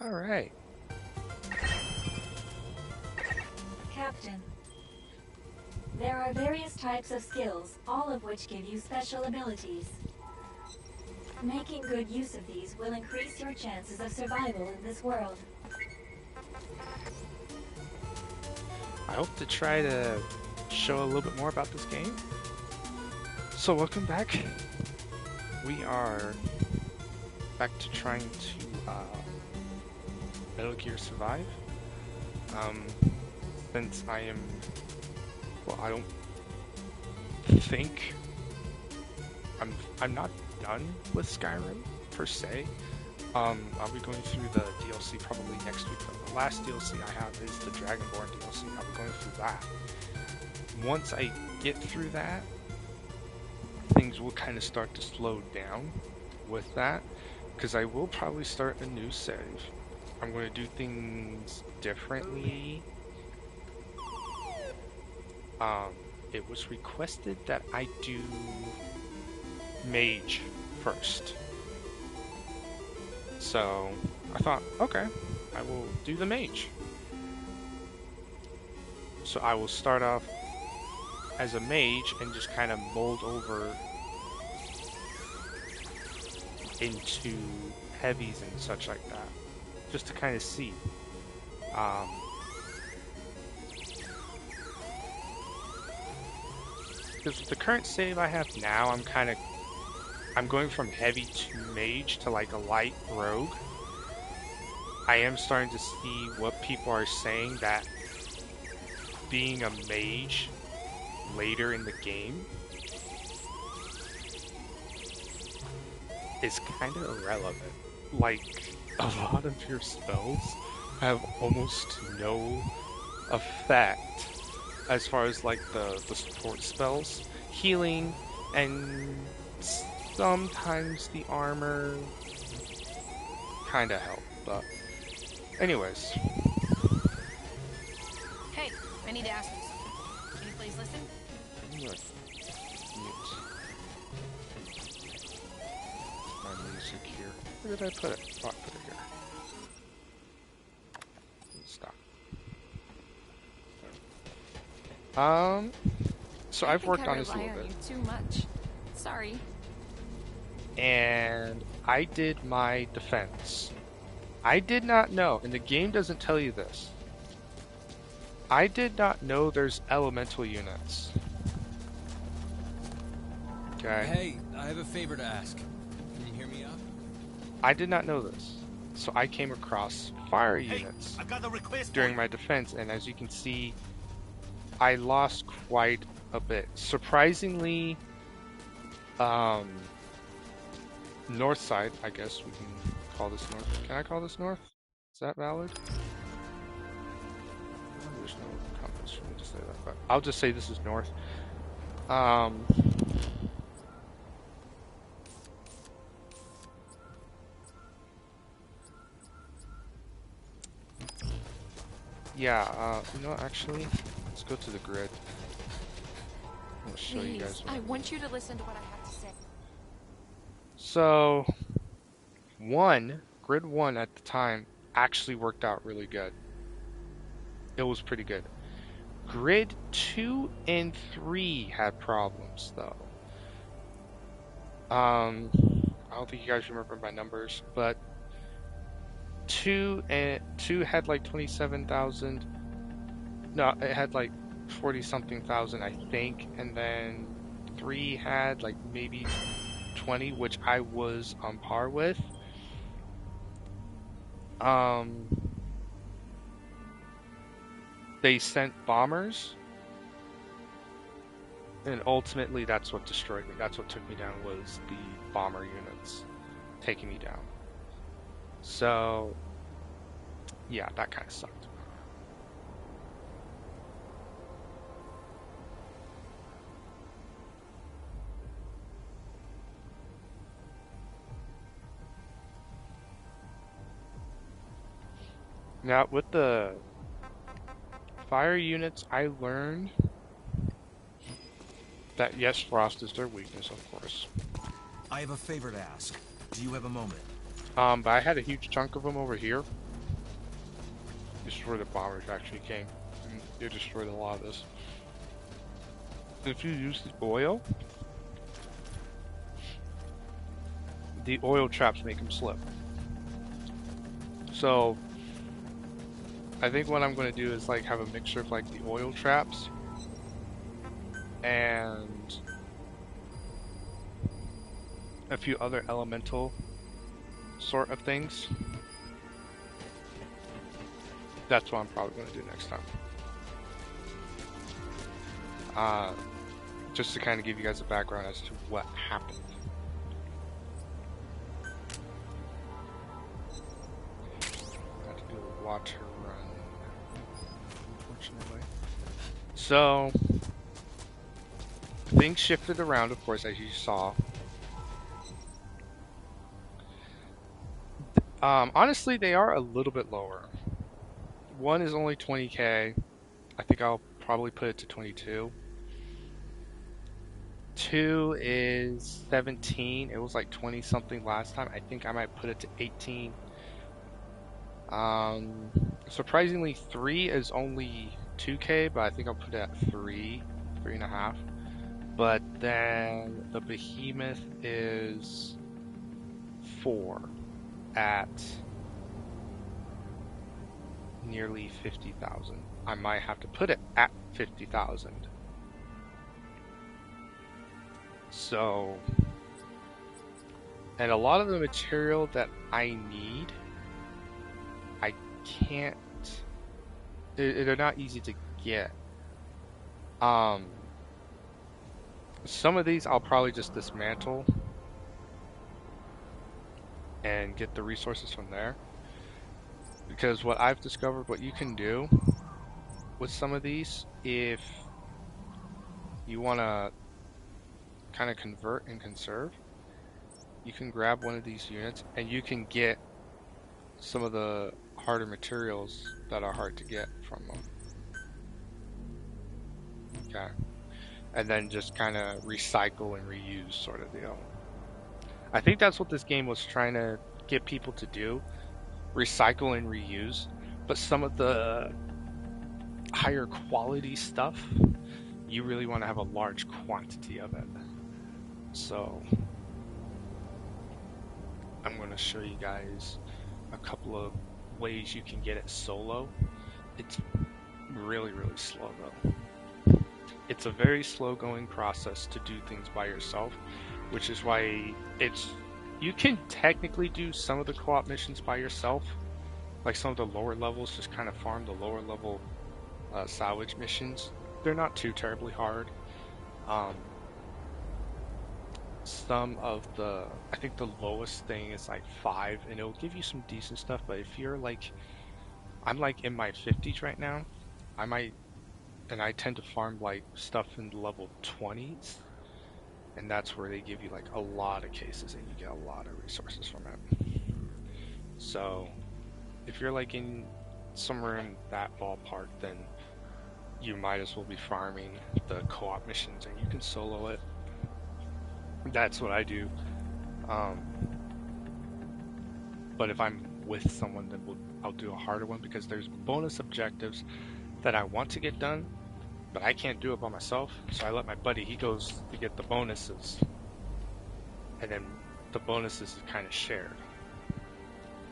All right. Captain, there are various types of skills, all of which give you special abilities. Making good use of these will increase your chances of survival in this world. I hope to try to show a little bit more about this game. So welcome back. We are back to trying to Metal Gear Survive. Um, since I am, well, I don't think I'm not done with Skyrim per se. I'll be going through the DLC probably next week. The last DLC I have is the Dragonborn DLC. I'll be going through that. Once I get through that, things will kind of start to slow down with that, because I will probably start a new save. I'm going to do things differently. It was requested that I do mage first. So I thought, okay, I will do the mage. So I will start off as a mage and just kind of mold over into heavies and such like that, just to kind of see. Um, because with the current save I have now, I'm going from heavy to mage to like a light rogue. I am starting to see what people are saying, that being a mage later in the game is kind of irrelevant. Like, a lot of your spells have almost no effect as far as like the support spells. Healing and sometimes the armor kind of help, but anyways. Hey, I need to ask you something. Can you please listen? Mute my music here. Where did I put it? Oh, I put it here. Stop. So I've worked on this a little bit. I think I rely on you too much. Sorry. And I did my defense. I did not know, and the game doesn't tell you this. I did not know there's elemental units. Okay. Hey, I have a favor to ask. Can you hear me up? I did not know this. So I came across fire units during my defense, and as you can see, I lost quite a bit. Surprisingly, north side, I guess we can call this north. Can I call this north? Is that valid? There's no compass for me to say that, but I'll just say this is north. Yeah, you know what, actually, let's go to the grid. I'm gonna show you guys. I want you to listen to what I have to say. So, grid 1 at the time actually worked out really good. It was pretty good. Grid 2 and 3 had problems though. I don't think you guys remember my numbers, but 2 had like 27,000. No, it had like 40 something thousand, I think, and then 3 had like maybe 20, which I was on par with. They sent bombers, and ultimately that's what destroyed me. That's what took me down, was the bomber units taking me down. So yeah, that kind of sucked. Now with the fire units, I learned that yes, frost is their weakness, of course. I have a favor to ask. Do you have a moment? But I had a huge chunk of them over here. This is where the bombers actually came. And they destroyed a lot of this. If you use the oil traps make them slip. So I think what I'm going to do is like have a mixture of like the oil traps and a few other elemental sort of things. That's what I'm probably going to do next time. Just to kind of give you guys a background as to what happened. Got to do a water run, unfortunately. So things shifted around, of course, as you saw. Honestly, they are a little bit lower. One is only 20k. I think I'll probably put it to 22. 2 is 17. It was like 20 something last time. I think I might put it to 18. Surprisingly, 3 is only 2k, but I think I'll put it at 3.5. But then the behemoth is 4 at nearly 50,000. I might have to put it at 50,000. So, and a lot of the material that I need, I can't, they're not easy to get. Some of these I'll probably just dismantle and get the resources from there. Because what I've discovered, what you can do with some of these, if you want to kind of convert and conserve, you can grab one of these units and you can get some of the harder materials that are hard to get from them. Okay. And then just kind of recycle and reuse sort of deal. I think that's what this game was trying to get people to do. Recycle and reuse. But some of the higher quality stuff, you really want to have a large quantity of it. So I'm going to show you guys a couple of ways you can get it solo. It's really, really slow though. It's a very slow going process to do things by yourself, which is why you can technically do some of the co-op missions by yourself, like some of the lower levels, just kind of farm the lower level salvage missions. They're not too terribly hard. Some of the, I think the lowest thing is like 5, and it'll give you some decent stuff, but if you're like, I'm like in my 50s right now, and I tend to farm like stuff in the level 20s, and that's where they give you like a lot of cases and you get a lot of resources from it. So if you're like in somewhere in that ballpark, then you might as well be farming the co-op missions and you can solo it. That's what I do. But if I'm with someone, then I'll do a harder one, because there's bonus objectives that I want to get done, but I can't do it by myself. So I let my buddy, he goes to get the bonuses, and then the bonuses is kind of shared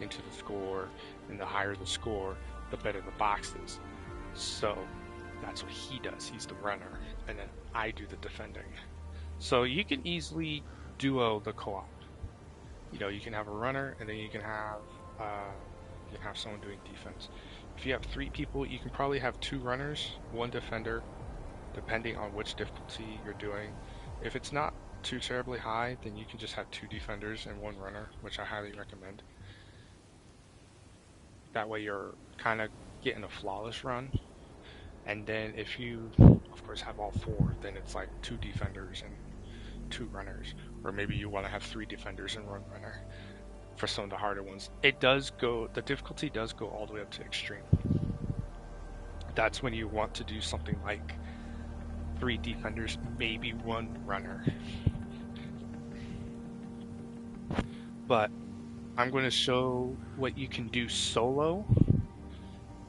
into the score, and the higher the score, the better the box is. So that's what he does. He's the runner, and then I do the defending. So you can easily duo the co-op. You know, you can have a runner, and then you can have someone doing defense. If you have 3 people, you can probably have 2 runners, 1 defender, depending on which difficulty you're doing. If it's not too terribly high, then you can just have 2 defenders and 1 runner, which I highly recommend. That way you're kind of getting a flawless run. And then if you, of course, have all 4, then it's like 2 defenders and 2 runners. Or maybe you want to have 3 defenders and 1 runner for some of the harder ones. The difficulty does go all the way up to extreme. That's when you want to do something like 3 defenders, maybe 1 runner. But I'm going to show what you can do solo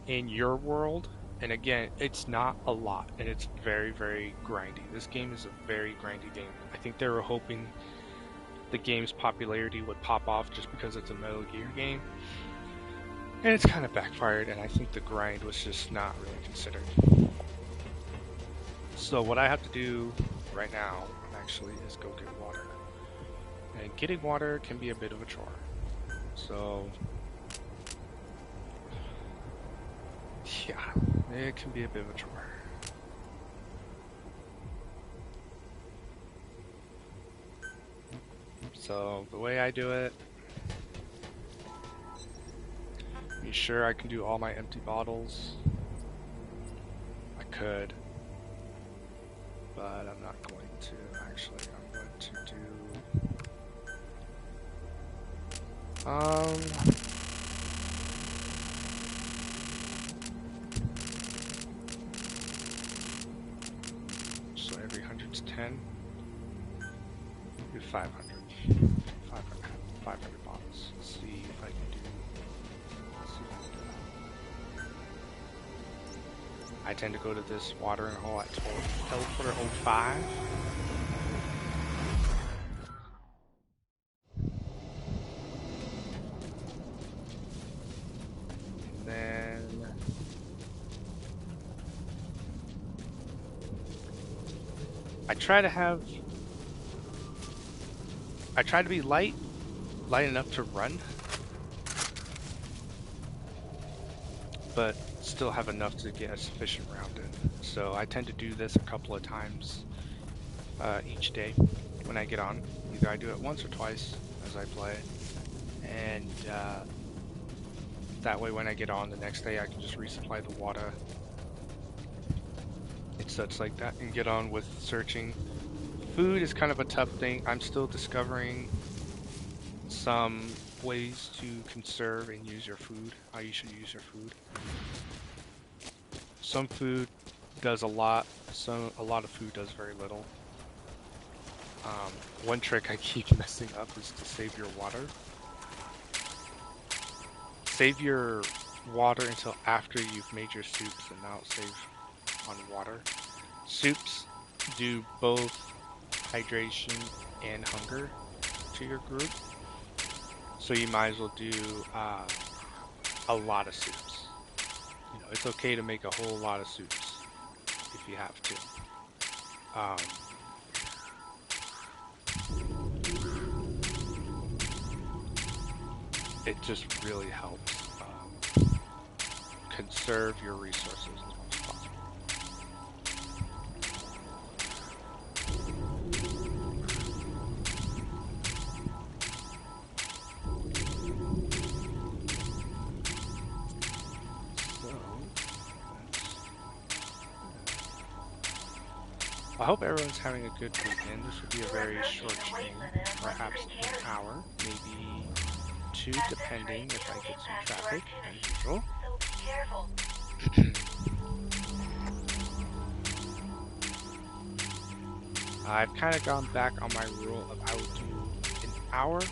in your world. And again, it's not a lot, and it's very, very grindy. This game is a very grindy game. I think they were hoping the game's popularity would pop off just because it's a Metal Gear game. And it's kind of backfired, and I think the grind was just not really considered. So what I have to do right now, actually, is go get water. And getting water can be a bit of a chore. So, yeah, it can be a bit of a chore. So the way I do it, be sure I can do all my empty bottles. I could, but I'm not going to. Actually, I'm going to do so every 100's 10. Do 500. 500 bottles. Let's see if I can do. Let's see if I can do that. I tend to go to this watering hole at teleporter 05. And then I try to be light enough to run, but still have enough to get a sufficient round in. So I tend to do this a couple of times each day when I get on. Either I do it once or twice as I play, and that way when I get on the next day I can just resupply the water. It's such like that, and get on with searching. Food is kind of a tough thing. I'm still discovering some ways to conserve and use your food, how you should use your food. Some food does a lot, a lot of food does very little. One trick I keep messing up is to save your water. Save your water until after you've made your soups, and now save on water. Soups do both hydration and hunger to your group, so you might as well do a lot of soups. You know, it's okay to make a whole lot of soups if you have to. It just really helps conserve your resources as much as possible. I hope everyone's having a good weekend. This will be a very short stream, perhaps an hour, maybe 2, depending if I get some traffic, as usual. I've kind of gone back on my rule of I will do an hour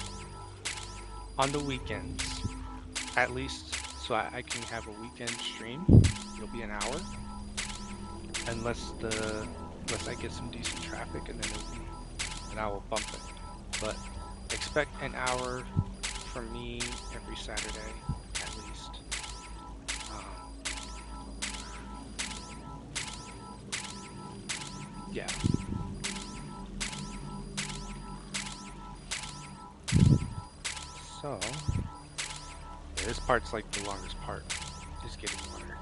on the weekends, at least, so I can have a weekend stream. It'll be an hour, unless I get some decent traffic, and then I will bump it. But expect an hour from me every Saturday, at least. Yeah. So, yeah, this part's like the longest part, is getting water.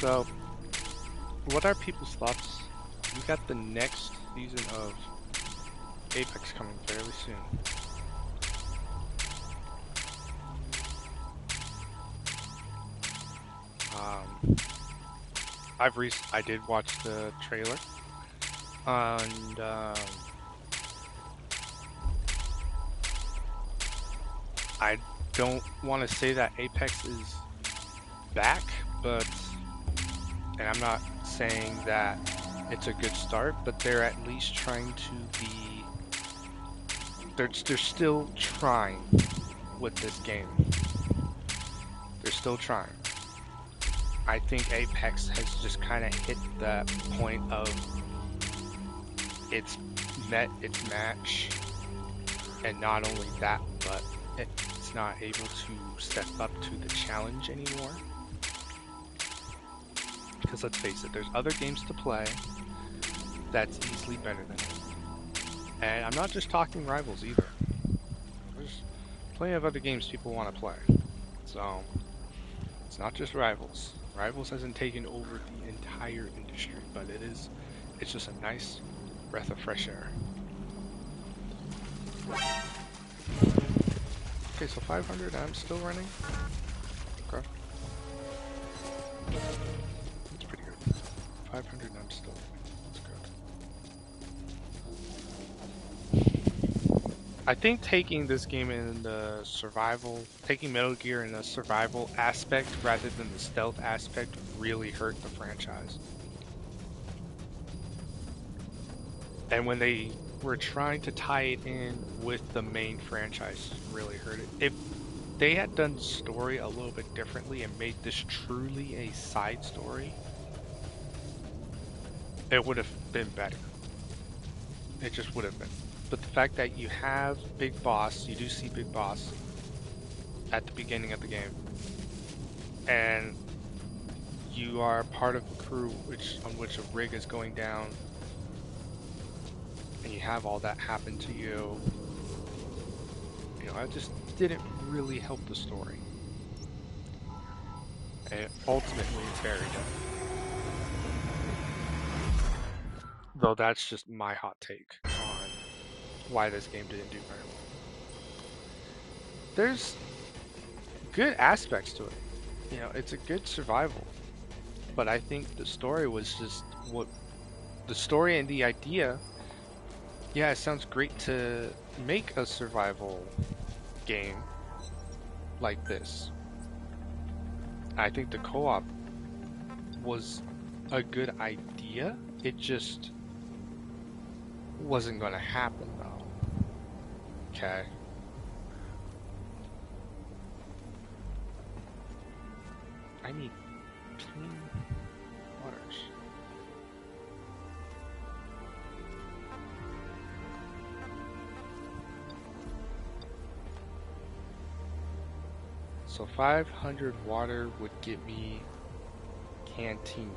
So, what are people's thoughts? We got the next season of Apex coming fairly soon. I did watch the trailer, and I don't want to say that Apex is back, but, and I'm not saying that it's a good start, but they're at least trying to be, they're still trying with this game. They're still trying. I think Apex has just kind of hit that point of it's met its match, and not only that, but it's not able to step up to the challenge anymore. Because let's face it, there's other games to play that's easily better than it. And I'm not just talking Rivals either. There's plenty of other games people want to play. So, it's not just Rivals. Rivals hasn't taken over the entire industry, but it's just a nice breath of fresh air. Okay, so 500, I'm still running. Okay. That's pretty good. 500, I'm still running. That's good. I think taking this game in the survival, taking Metal Gear in the survival aspect rather than the stealth aspect really hurt the franchise. And when they were trying to tie it in with the main franchise, really hurt it. If they had done the story a little bit differently and made this truly a side story, it would have been better. It just would have been. But the fact that you have Big Boss, you do see Big Boss at the beginning of the game, and you are part of the crew on which a rig is going down, and you have all that happen to you, it just didn't really help the story. And ultimately, it's very good. Though that's just my hot take on why this game didn't do very well. There's good aspects to it. It's a good survival. But I think the story was just the story and the idea. Yeah, it sounds great to make a survival game like this. I think the co-op was a good idea. It just wasn't going to happen though. Okay. I need clean waters. So 500 water would get me canteens.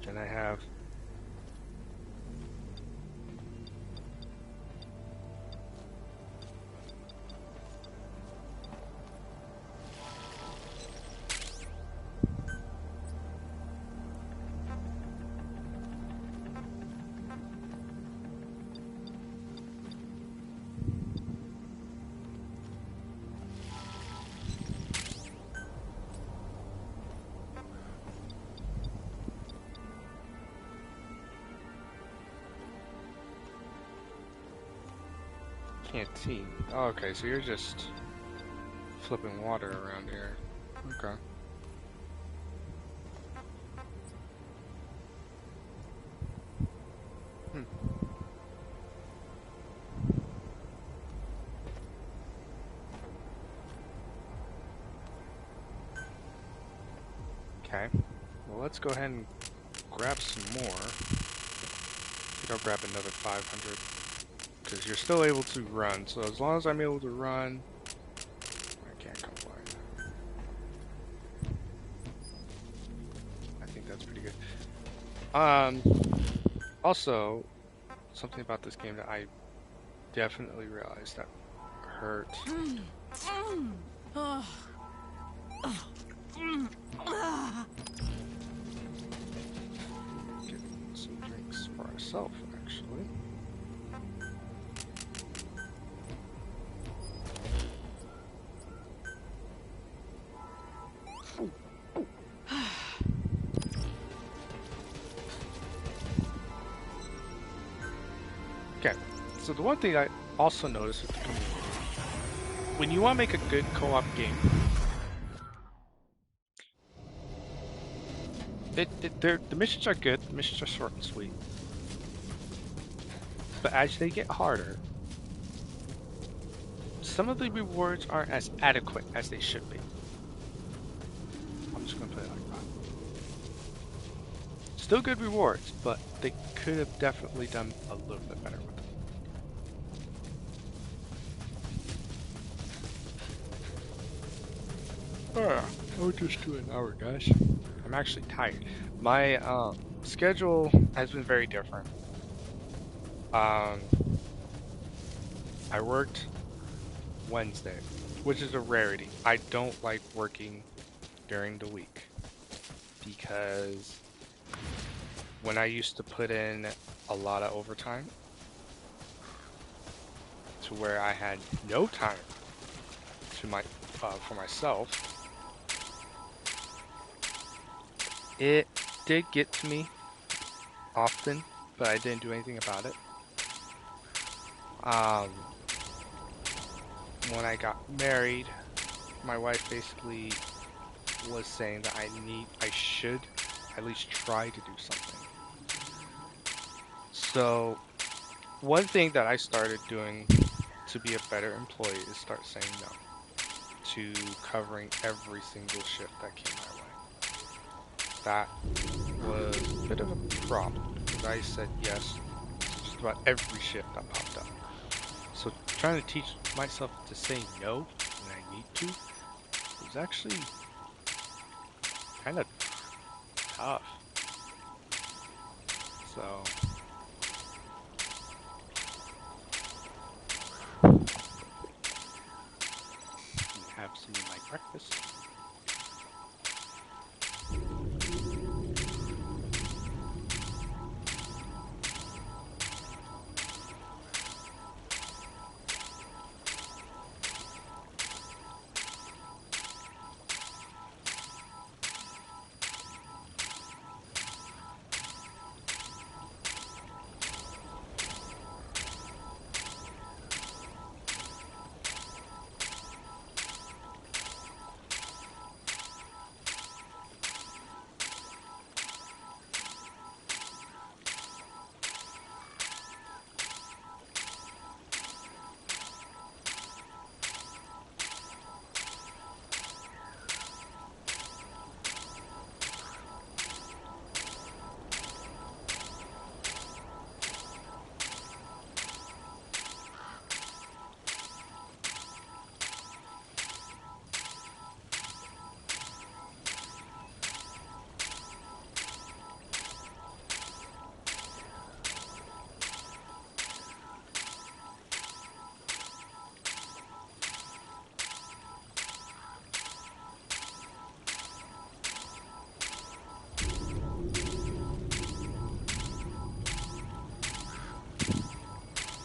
Can I have canteen? Oh, okay, so you're just flipping water around here. Okay. Okay. Well, let's go ahead and grab some more. I think I'll grab another 500. Because you're still able to run. So as long as I'm able to run, Um, Also, something about this game that I definitely realized that hurt. Get some drinks for ourselves, actually. Okay, so the one thing I also noticed with the community, when you want to make a good co-op game, the missions are good, the missions are short and sweet, but as they get harder, some of the rewards aren't as adequate as they should be. I'm just gonna put it like that. Still good rewards, but they could have definitely done a little bit better with them. I'll just do an hour, guys. I'm actually tired. My schedule has been very different. Um, I worked Wednesday, which is a rarity. I don't like working during the week because when I used to put in a lot of overtime to where I had no time to for myself, it did get to me often, but I didn't do anything about it. When I got married, my wife basically was saying that I should at least try to do something. So one thing that I started doing to be a better employee is start saying no to covering every single shift that came my way. That was a bit of a problem because I said yes to just about every shift that popped up. So trying to teach myself to say no when I need to was actually kind of tough. So have some of my breakfast.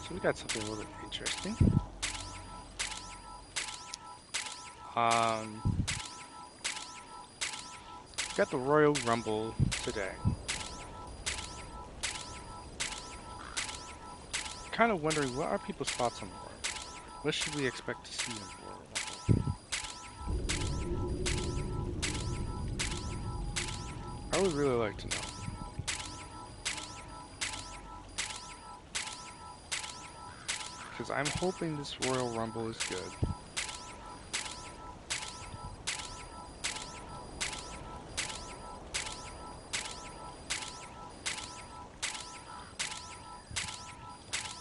So we got something a little bit interesting. We got the Royal Rumble today. Kind of wondering what are people's thoughts on the Royal Rumble? What should we expect to see in the Royal Rumble? I would really like to know. Because I'm hoping this Royal Rumble is good.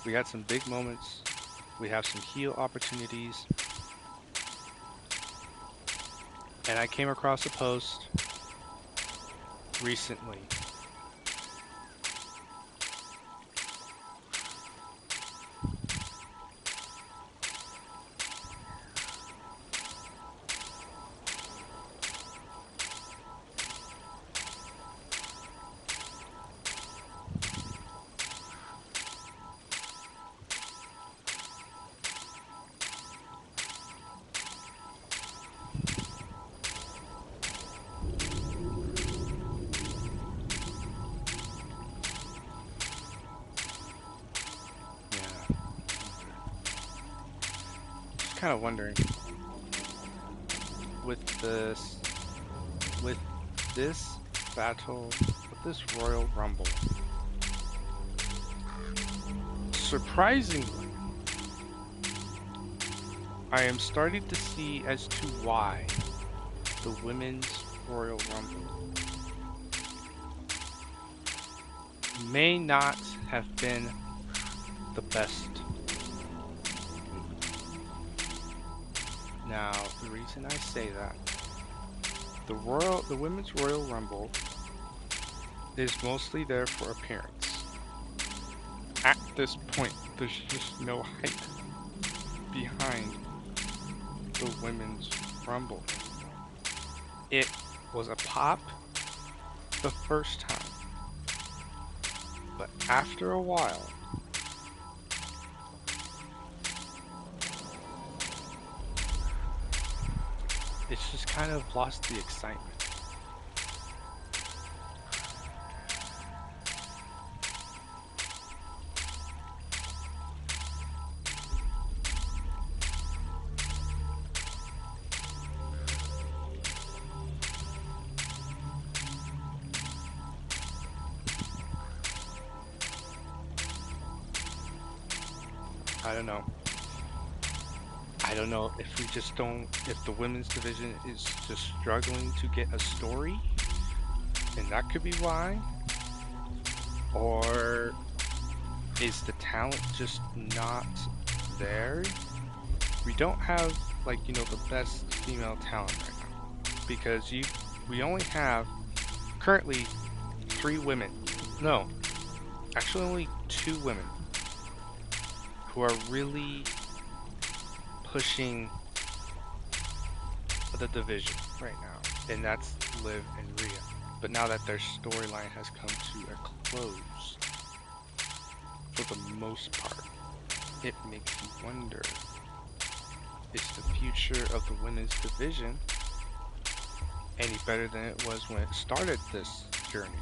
We got some big moments. We have some heel opportunities. And I came across a post recently kind of wondering with this battle, with this Royal Rumble. Surprisingly, I am starting to see as to why the Women's Royal Rumble may not have been the best. Now, the reason I say that, the Women's Royal Rumble is mostly there for appearance. At this point, there's just no hype behind the Women's Rumble. It was a pop the first time, but after a while, it's just kind of lost the excitement. I don't know. I don't know if we just don't, if the women's division is just struggling to get a story, and that could be why, or is the talent just not there? We don't have, like, you know, the best female talent right now, because we only have currently 3 women, no, actually only 2 women who are really pushing the division right now, and that's Liv and Rhea. But now that their storyline has come to a close, for the most part, it makes you wonder, is the future of the women's division any better than it was when it started this journey?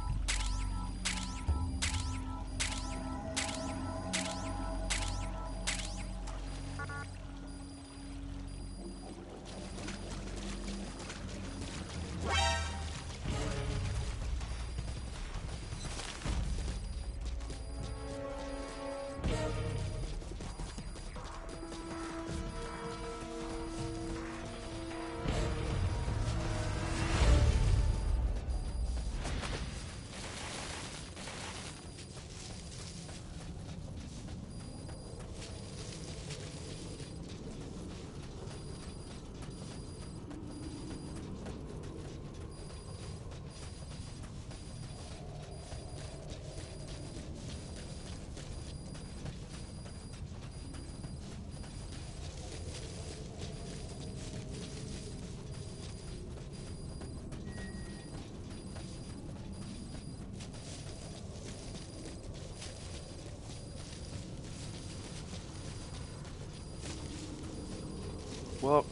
Well,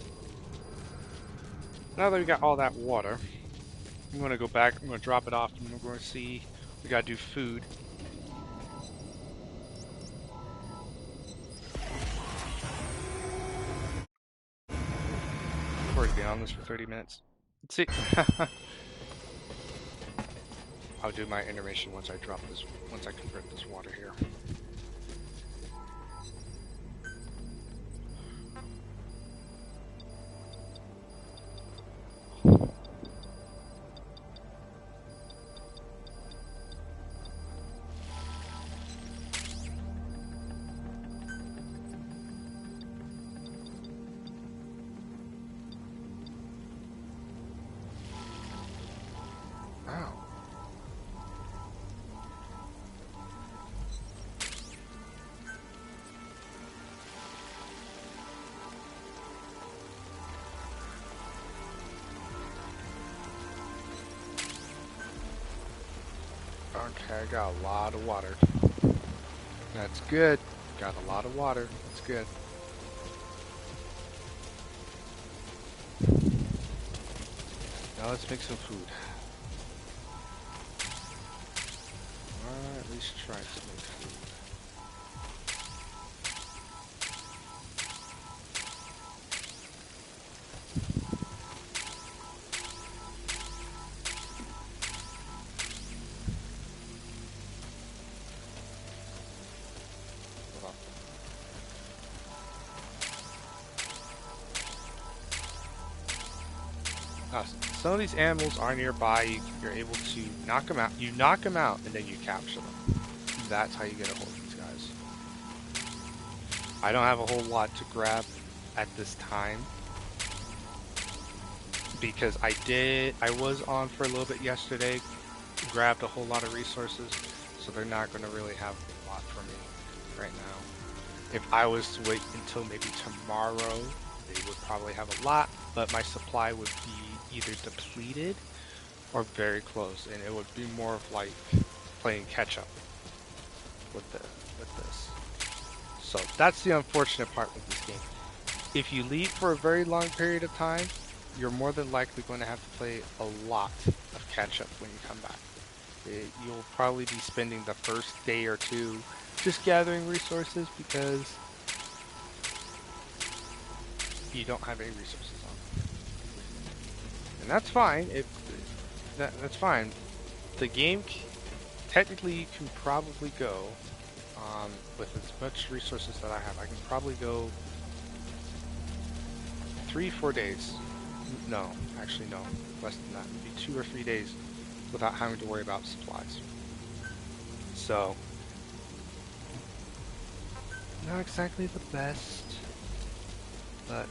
now that we got all that water, I'm going to go back, I'm going to drop it off, and we're going to see, we got to do food. We've already been on this for 30 minutes. Let's see. I'll do my intermission once I drop this, once I convert this water here. Wow. Okay, I got a lot of water. That's good. Got a lot of water. That's good. Now let's make some food. Or at least try to make food. Now, some of these animals are nearby. You're able to knock them out. You knock them out, and then you capture them. That's how you get a hold of these guys. I don't have a whole lot to grab at this time because I was on for a little bit yesterday, grabbed a whole lot of resources, so they're not going to really have a lot for me right now. If I was to wait until maybe tomorrow, they would probably have a lot, but my supply would be either depleted or very close, and it would be more of like playing catch up with this. So that's the unfortunate part with this game. If you leave for a very long period of time, you're more than likely going to have to play a lot of catch up when you come back. You'll probably be spending the first day or two just gathering resources because you don't have any resources on. And that's fine. That's fine. The game, technically you can probably go with as much resources that I have. I can probably go 3-4 days. No, actually no, less than that. Maybe 2 or 3 days without having to worry about supplies. So, not exactly the best, but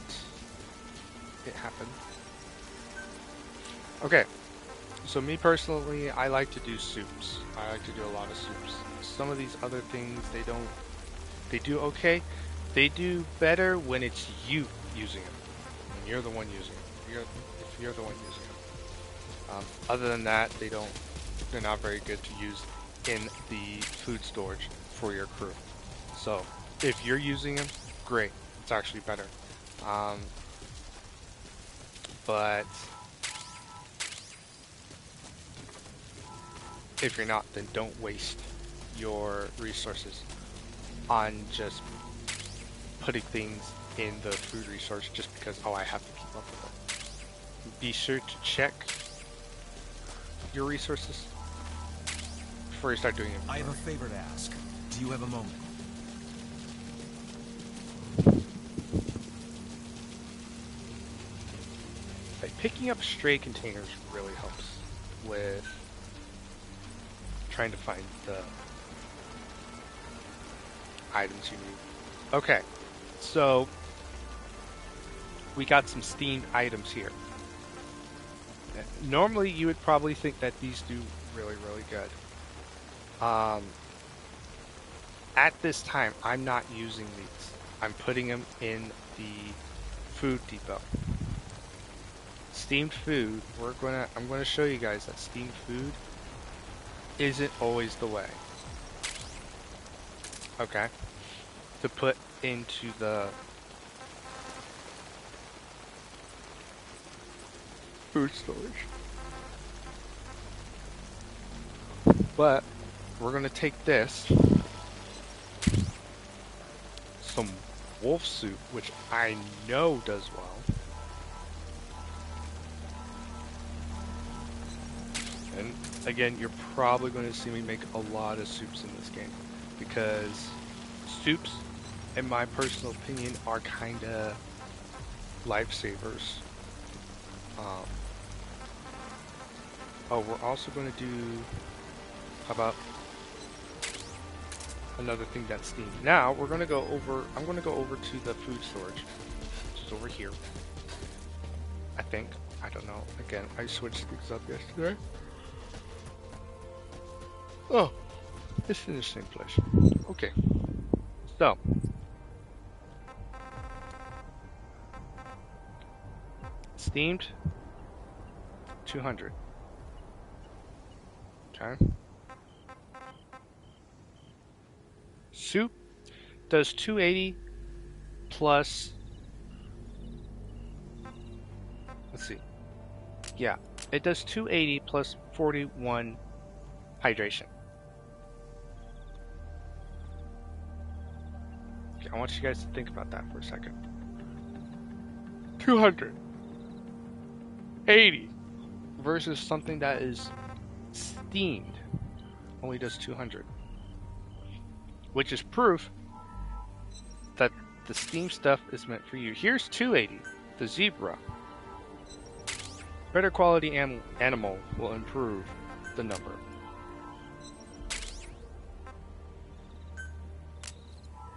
it happened. Okay, so me personally, I like to do soups. I like to do a lot of soups. Some of these other things, they do okay. They do better when it's you using them. When you're the one using them. If you're the one using them. Other than that, they're not very good to use in the food storage for your crew. So, if you're using them, great. It's actually better. But if you're not, then don't waste your resources on just putting things in the food resource just because, oh, I have to keep up with it. Be sure to check your resources before you start doing it. I have a favor to ask. Do you have a moment? Like, picking up stray containers really helps with trying to find the items you need. Okay, so we got some steamed items here. Normally you would probably think that these do really, really good. At this time, I'm not using these. I'm putting them in the food depot. Steamed food, I'm gonna show you guys that steamed food isn't always the way. Okay? To put into the food storage. But we're gonna take this, some wolf soup, which I know does well. And again, you're probably going to see me make a lot of soups in this game because soups, in my personal opinion, are kind of lifesavers. Oh, we're also going to do, how about another thing that's steamed. Now, I'm going to go over to the food storage, which is over here. I think. I don't know. Again, I switched things up yesterday. Oh, it's in the same place. Okay. So, steamed 200. Okay. Soup does 280 plus, let's see. Yeah, it does 280 plus 41 hydration. Okay, I want you guys to think about that for a second. 280 versus something that is steamed only does 200, which is proof that the steamed stuff is meant for you. Here's 280, the zebra. Better quality animal will improve the number.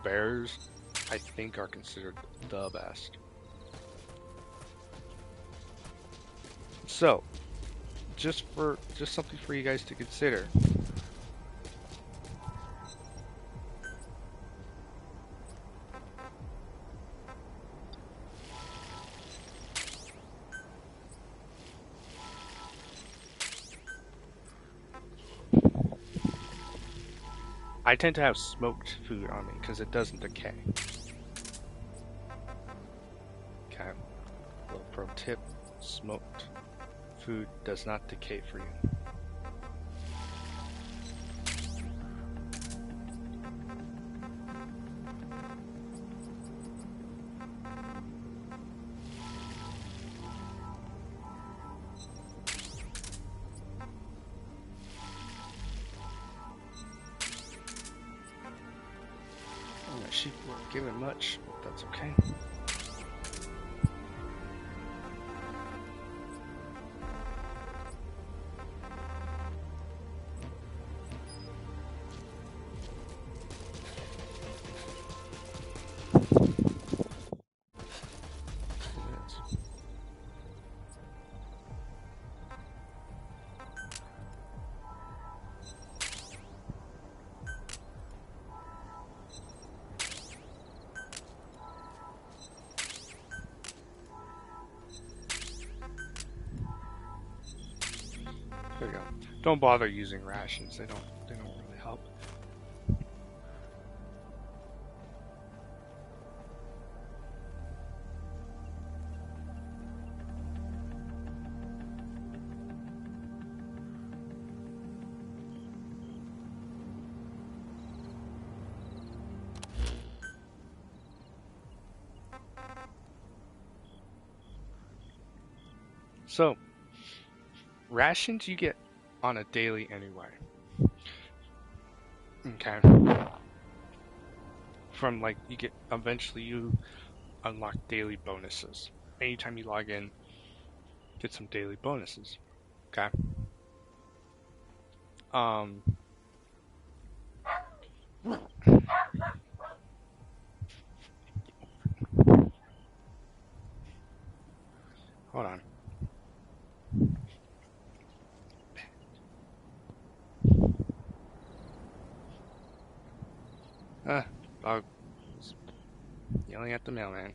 Bears, I think, are considered the best. So, just something for you guys to consider. I tend to have smoked food on me because it doesn't decay. Okay. Little pro tip, smoked food does not decay for you. Sheep weren't given much, but that's okay. There we go. Don't bother using rations. They don't really help. So, rations you get on a daily anyway. Okay. From like you get eventually you unlock daily bonuses. Anytime you log in, get some daily bonuses. Okay. Hold on. Dog is yelling at the mailman.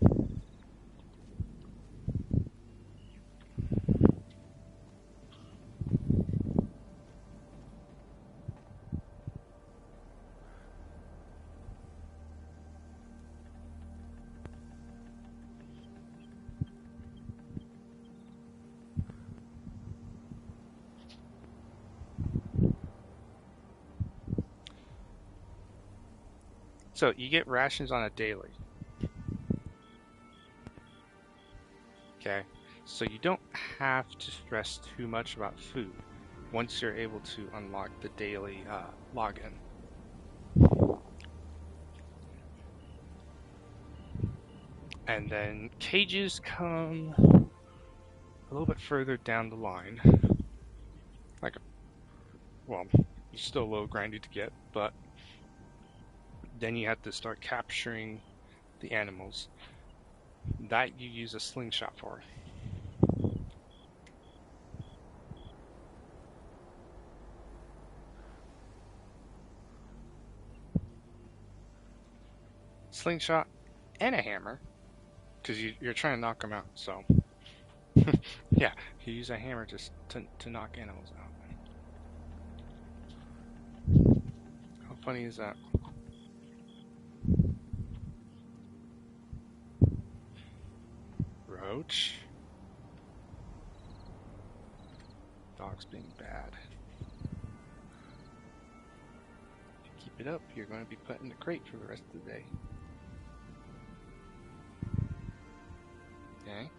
So you get rations on a daily. Okay, so you don't have to stress too much about food once you're able to unlock the daily login. And then cages come a little bit further down the line. Well, it's still a little grindy to get, but then you have to start capturing the animals that you use a slingshot for. Slingshot and a hammer, because you're trying to knock them out, so yeah, you use a hammer just to knock animals out. How funny is that? Roach. Dog's being bad. If you keep it up, you're going to be put in the crate for the rest of the day. Okay.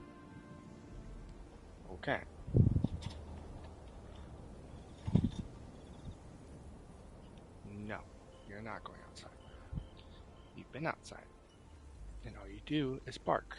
Okay. No, you're not going outside. You've been outside. And all you do is bark.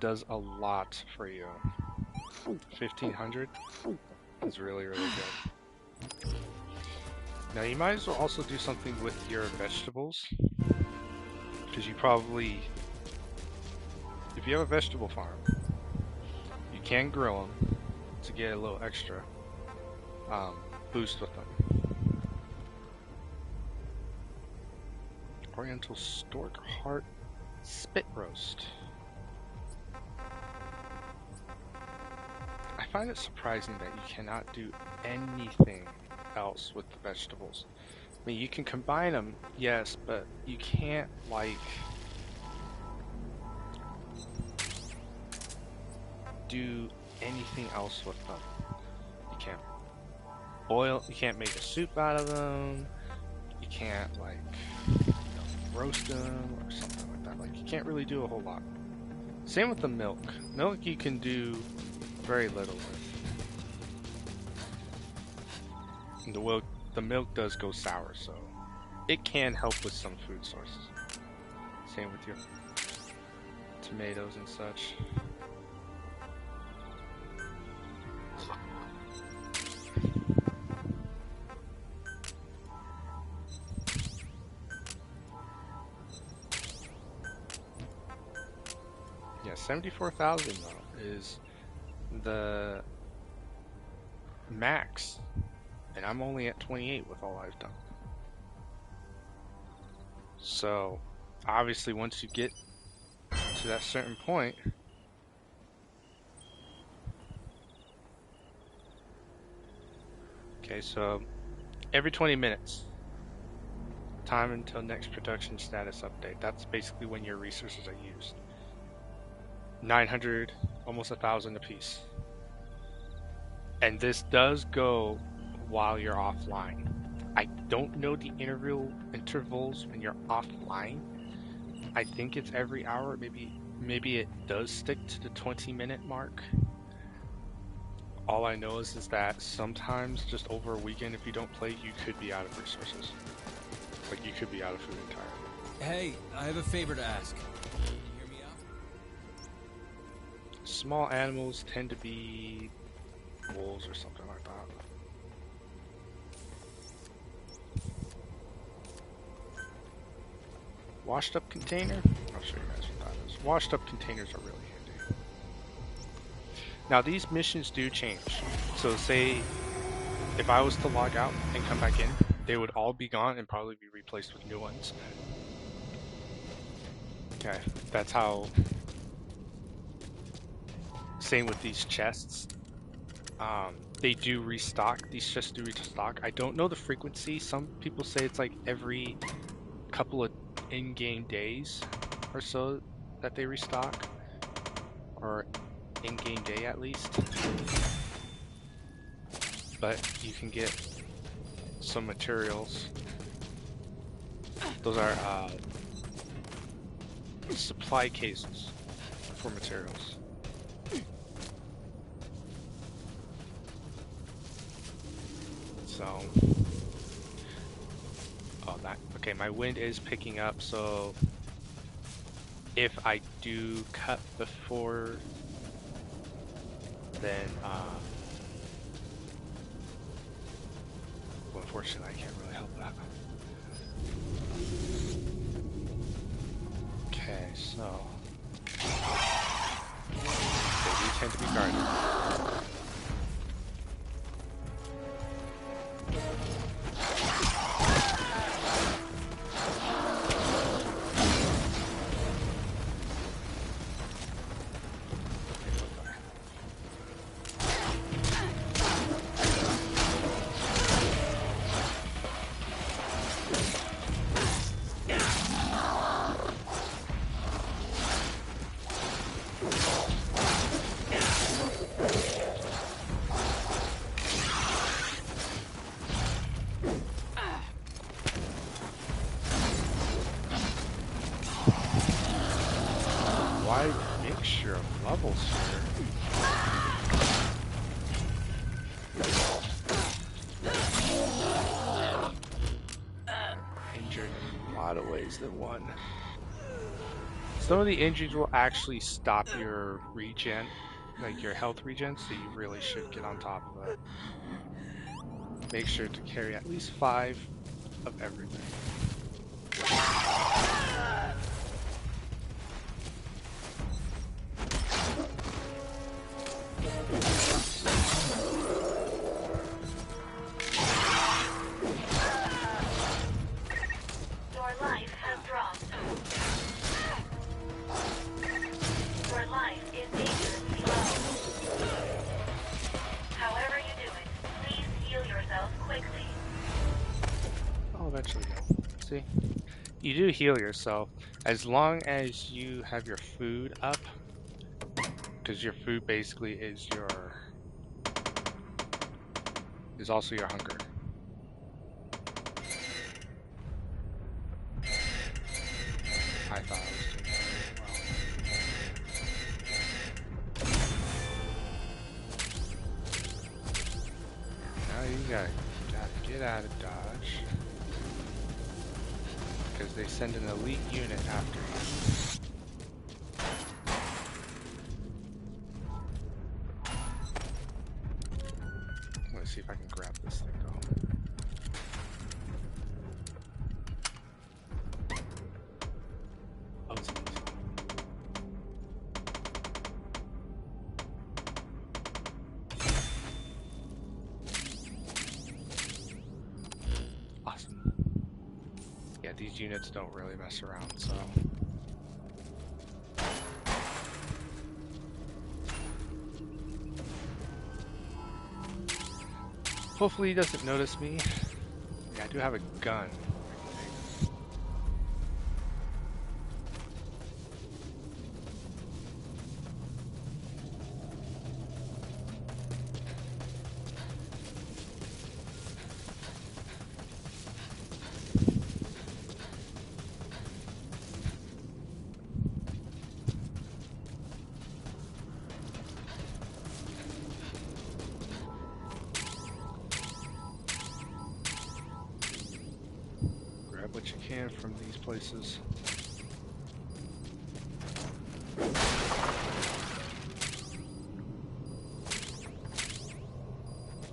does a lot for you. 1500 is really, really good. Now you might as well also do something with your vegetables, because you probably, if you have a vegetable farm, you can grill them to get a little extra boost with them. Oriental stork heart spit roast. I find it surprising that you cannot do anything else with the vegetables. I mean, you can combine them, yes, but you can't, like, do anything else with them. You can't boil, you can't make a soup out of them, you can't, like, roast them or something like that. Like, you can't really do a whole lot. Same with the milk. Milk you can do very little with. And the milk does go sour, so it can help with some food sources. Same with your tomatoes and such. Yeah, 74,000 though is the max, and I'm only at 28 with all I've done. So obviously once you get to that certain point, okay, so every 20 minutes, time until next production status update, that's basically when your resources are used. 900, almost 1,000 apiece. And this does go while you're offline. I don't know the intervals when you're offline. I think it's every hour. Maybe it does stick to the 20-minute mark. All I know is that sometimes just over a weekend, if you don't play, you could be out of resources. Like, you could be out of food entirely. Hey, I have a favor to ask. Can you hear me out? Small animals tend to be wolves or something like that. Washed up container? I'll show you guys what that is. Washed up containers are really handy. Now these missions do change. So say if I was to log out and come back in, they would all be gone and probably be replaced with new ones. Okay, that's how. Same with these chests. They do restock. These chests do restock. I don't know the frequency. Some people say it's like every couple of in-game days or so that they restock, or in-game day at least. But you can get some materials. Those are supply cases for materials. So, okay, my wind is picking up, so if I do cut before, then, well, unfortunately, I can't really help that. Okay, so, they do tend to be guarded. Wide mixture of levels here. Injured in a lot of ways than one. Some of the injuries will actually stop your regen, like your health regen, so you really should get on top of it. Make sure to carry at least 5 of everything. Your life has dropped. Your life is dangerously low. However you do it, please heal yourself quickly. I'll eventually go. See? You do heal yourself as long as you have your food up, because your food basically is also your hunger. I thought I was doing well. Now you gotta get out of dodge, because they send an elite unit after you. Let's see if I can grab this thing though. Oh, it's easy. Awesome. Yeah, these units don't really mess around, so. Hopefully he doesn't notice me. Yeah, I do have a gun. Grab what you can from these places.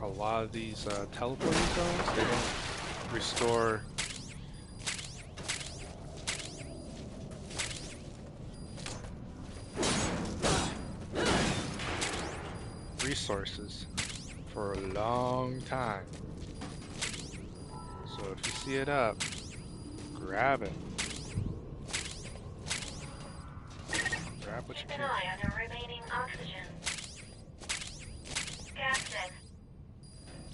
A lot of these teleporting zones, they don't restore resources for a long time. So if you see it up, grab it. Grab what you Keep an can. eye on your remaining oxygen. Captain,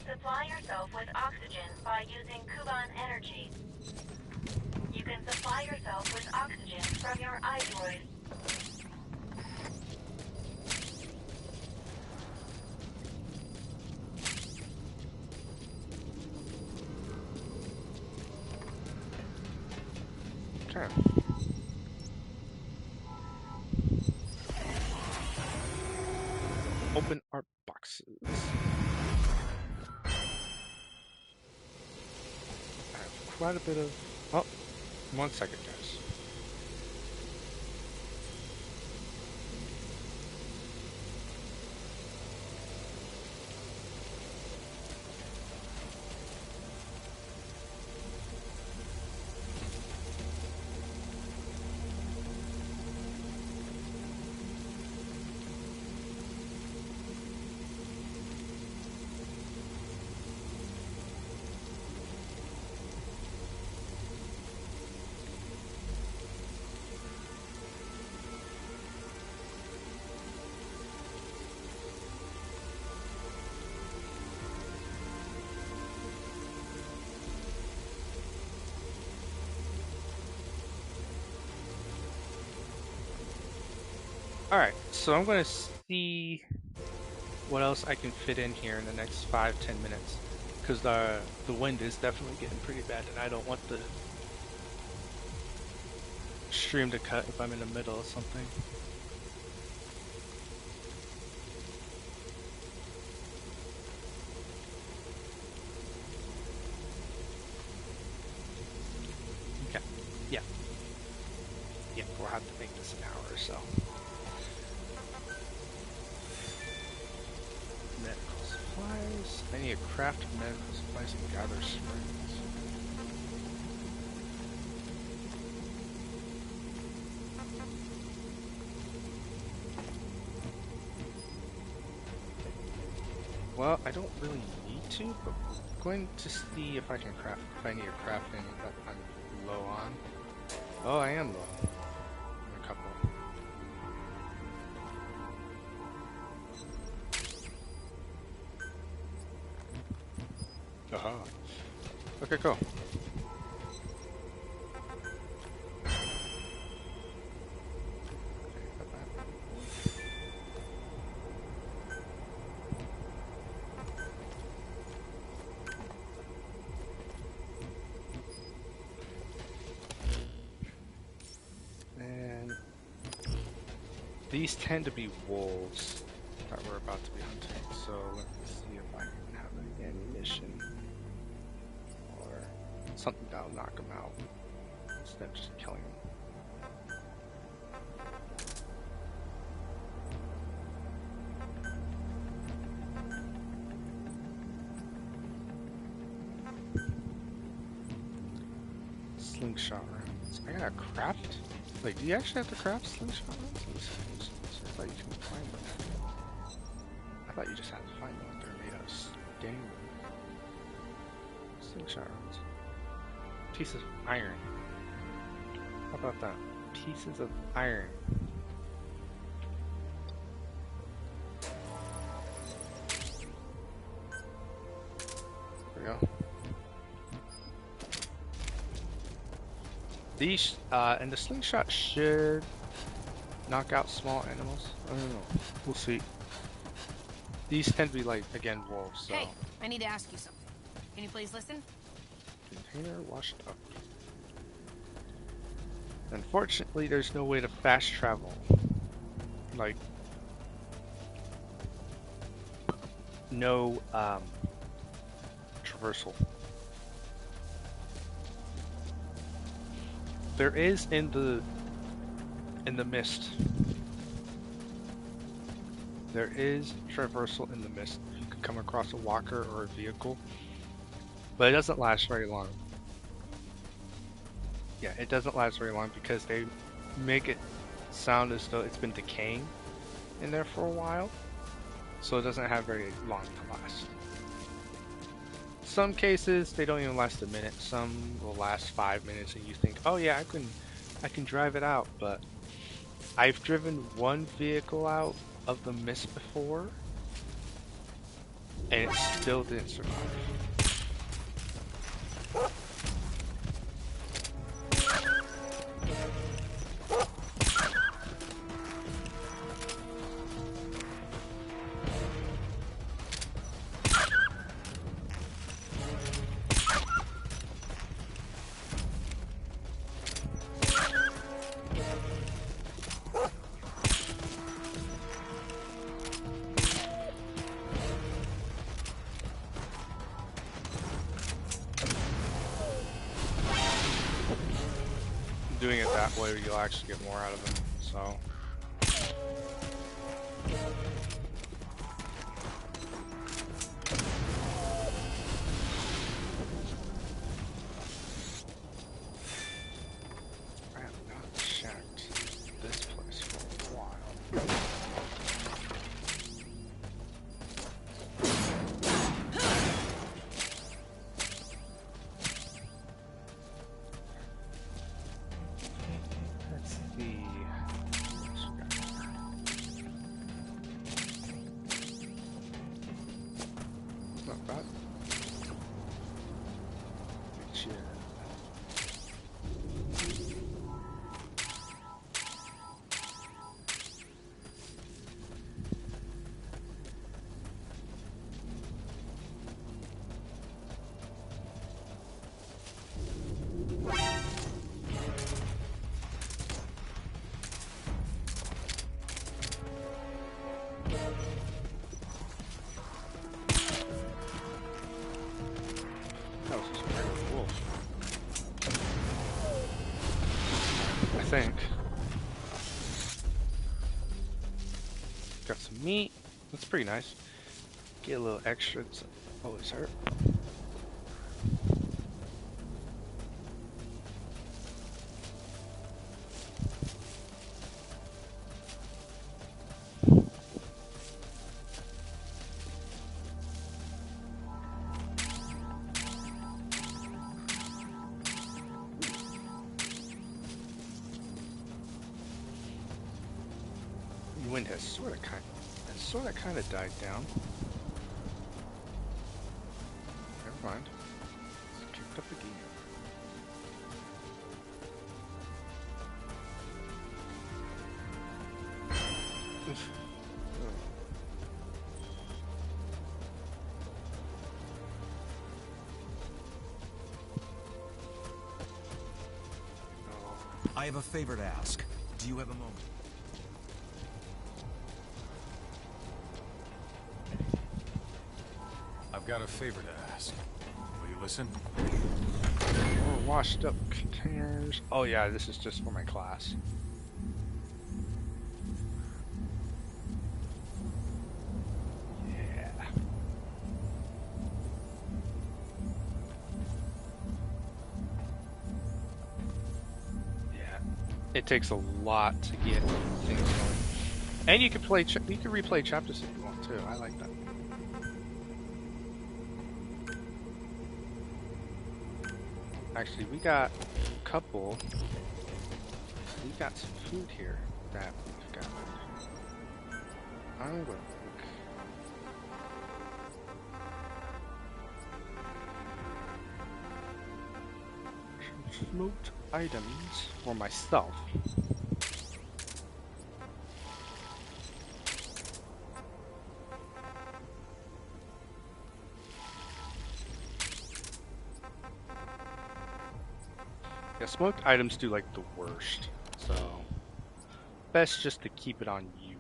supply yourself with oxygen by using Kuban energy. You can supply yourself with oxygen from your iDroid. Okay. Open art boxes. I have quite a bit of. Oh, 1 second, guys. Alright, so I'm going to see what else I can fit in here in the next 5-10 minutes. Because the wind is definitely getting pretty bad, and I don't want the stream to cut if I'm in the middle of something. Okay, yeah. Yeah, we'll have to make this this. I need a craft medical supplies and gather springs. Well, I don't really need to, but I'm going to see if I can craft, if I need a crafting that I'm low on. Oh, I am low. A couple. Aha. Okay, cool. These tend to be wolves that we're about to be hunting, so let me see if I can have any ammunition or something that'll knock them out instead of just killing them. Slingshot rounds. I gotta craft? Like, do you actually have to craft slingshot rounds? I thought you can find them. I thought you just had to find them if they're made of stone. Slingshot rounds. Pieces of iron. How about that? Pieces of iron. There we go. These, and the slingshot should knock out small animals. I don't know. We'll see. These tend to be like, again, wolves, so. Hey, I need to ask you something. Can you please listen? Container washed up. Unfortunately, there's no way to fast travel. Like, no, traversal. There is in the mist. There is traversal in the mist. You can come across a walker or a vehicle, but it doesn't last very long. Yeah, it doesn't last very long because they make it sound as though it's been decaying in there for a while, so it doesn't have very long to last. Some cases they don't even last a minute. Some will last 5 minutes, and you think, "Oh yeah, I can drive it out." But I've driven one vehicle out of the mist before, and it still didn't survive. Doing it that way, you'll actually get more out of them. So. I have not checked this place for a while. I think. Got some meat. That's pretty nice. Get a little extra. It's always hurt. Wind has sort of kind of died down. Never mind. It's kicked up again. Oof. I have a favor to ask. Do you have a moment? I've got a favor to ask. Will you listen? More washed up containers. Oh yeah, this is just for my class. Yeah. Yeah. It takes a lot to get things going. And you can replay chapters if you want too. I like that. Actually, we got a couple. We got some food here that we've got. I'm gonna look. Some smoked items for myself. Yeah, smoked items do like the worst, so best just to keep it on you.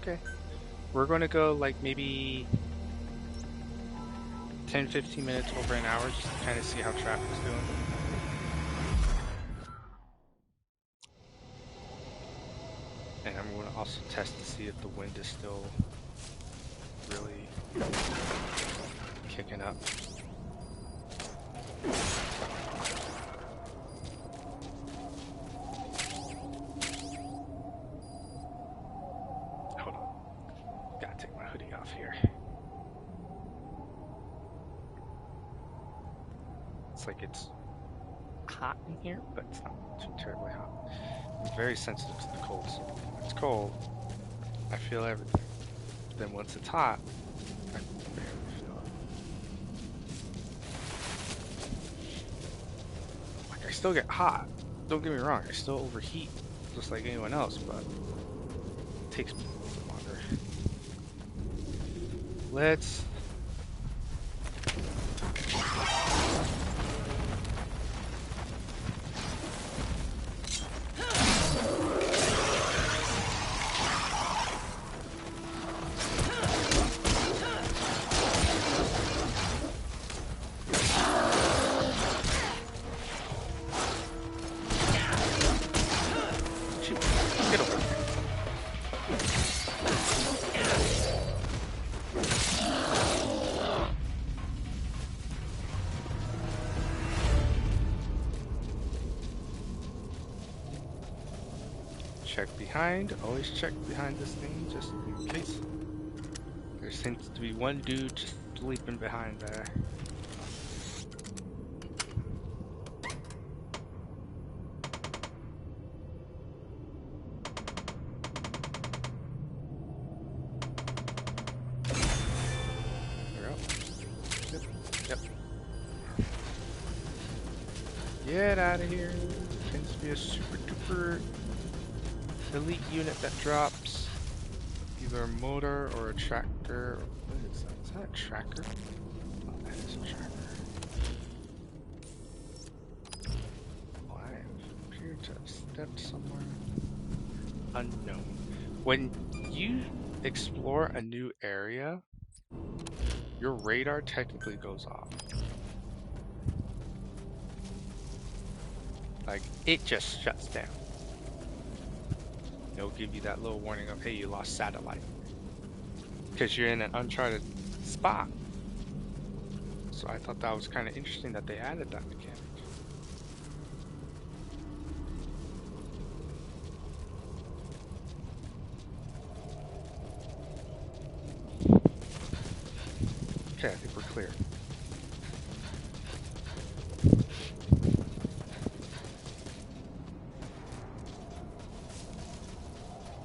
Okay. We're going to go like maybe 10-15 minutes over an hour just to kind of see how traffic's doing. And I'm going to also test to see if the wind is still really kicking up. Hold on. Gotta take my hoodie off here. It's like it's hot in here, but it's not too terribly hot. I'm very sensitive to the cold, so when it's cold, I feel everything. Then once it's hot, I barely feel it. Like, I still get hot. Don't get me wrong, I still overheat, just like anyone else, but it takes me a little bit longer. Let's... Get over here. Check behind. Always check behind this thing just in case. There seems to be one dude just sleeping behind there. Get out of here. Seems to be a super duper elite unit that drops either a motor or a tractor. What is that? Is that a tracker? Oh, that is a tracker. Oh, I have appeared just stepped somewhere. Unknown. When you explore a new area, your radar technically goes off. Like, it just shuts down. It'll give you that little warning of, hey, you lost satellite. Because you're in an uncharted spot. So I thought that was kind of interesting that they added that mechanic. Okay, I think we're clear.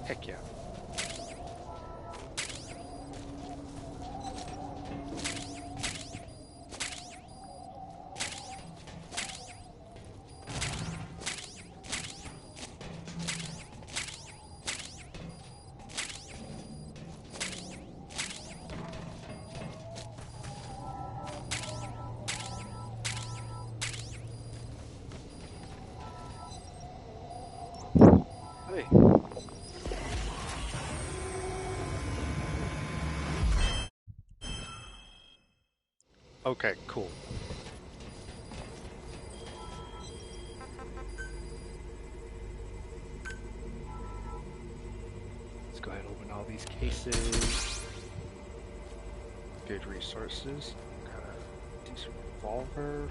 Heck yeah. Hey. Okay, cool. Let's go ahead and open all these cases. Good resources. Got a decent revolver.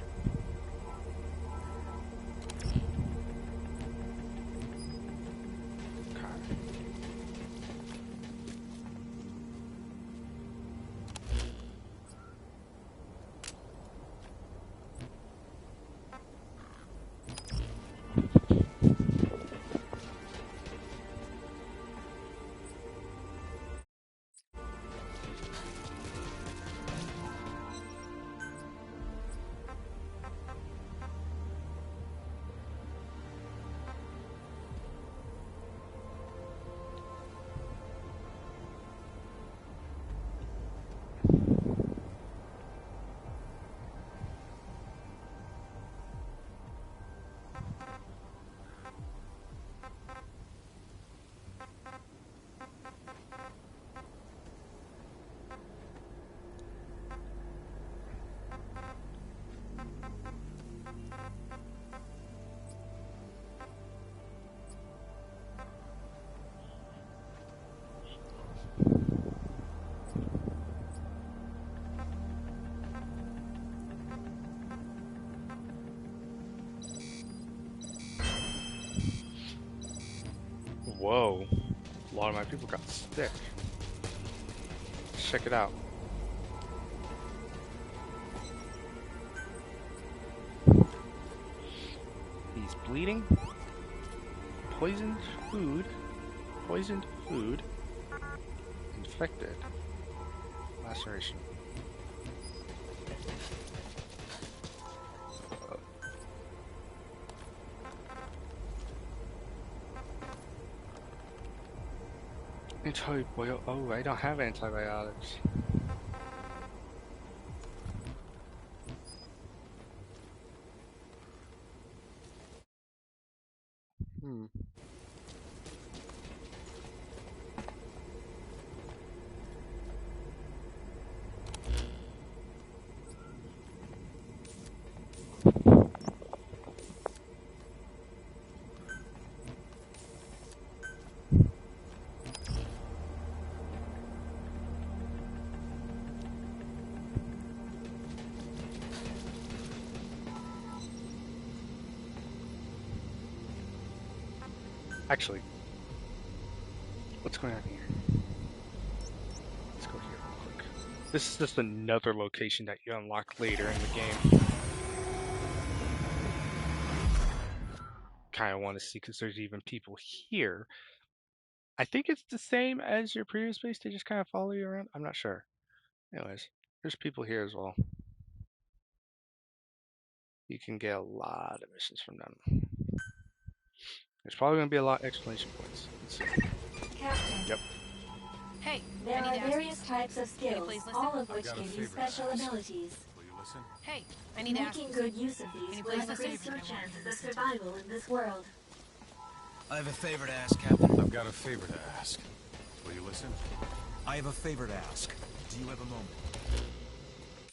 Whoa, a lot of my people got sick. Let's check it out. He's bleeding, poisoned food, infected, laceration. Oh, I don't have antibiotics. Hmm. Actually, what's going on here? Let's go here real quick. This is just another location that you unlock later in the game. Kind of want to see because there's even people here. I think it's the same as your previous base. They just kind of follow you around. I'm not sure. Anyways, there's people here as well. You can get a lot of missions from them. There's probably going to be a lot of exclamation points. Let's see. Captain. Yep. Hey, There I need are to ask you various something. types of Can you skills, please listen? all of which got a give you favor to special ask. abilities. Will you listen? Hey, I need to ask Making you good something. use of Can these you will please listen? increase your chances of survival in this world. I have a favor to ask, Captain. I've got a favor to ask. Will you listen? I have a favor to ask. Do you have a moment?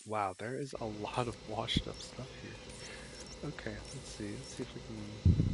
Wow, there is a lot of washed up stuff here. Okay, let's see. Let's see if we can.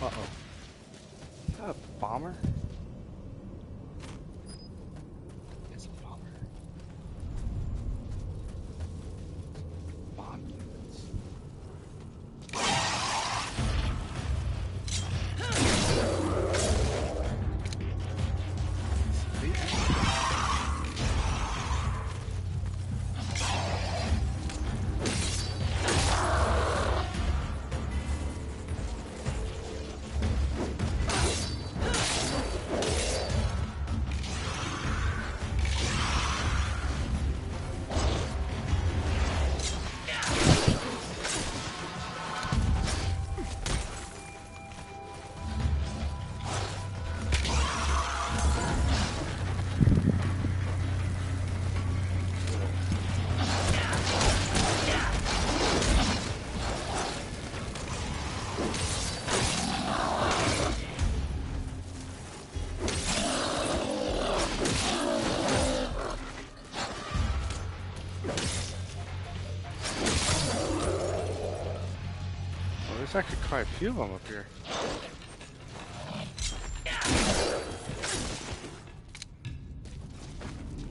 Uh-oh. Is that a bomber? It's a bomber. Bomb units. There's actually quite a few of them up here.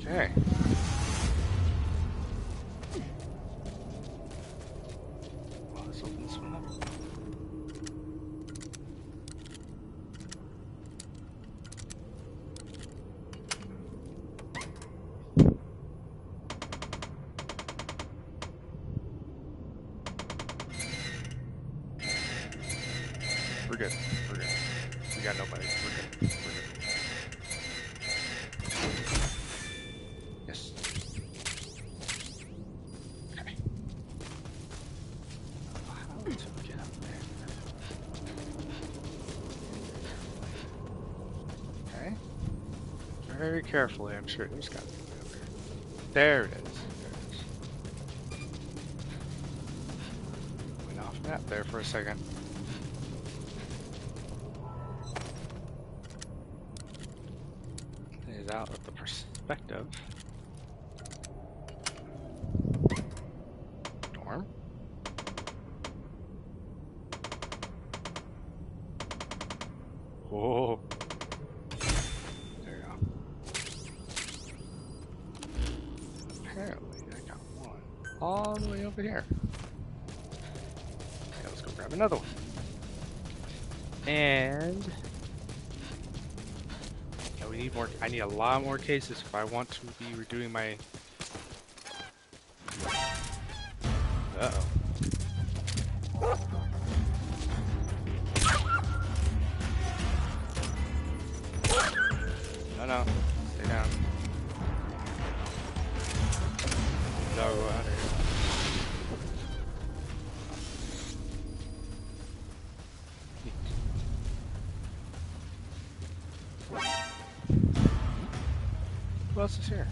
Okay. Well, let's open this one up. We're good. We're good. We got nobody. We're good. We're good. Yes. Okay. How to get up there? Okay. Very carefully, I'm sure there's got to be a way up there. There it is. There it is. Went off map there for a second. Out of the perspective. Dorm. Whoa. There you go. Apparently I got one all the way over here. Okay, let's go grab another one. And we need more. I need a lot more cases if I want to be redoing my. Uh-oh. No, stay down. No, go out of here. Who else is here?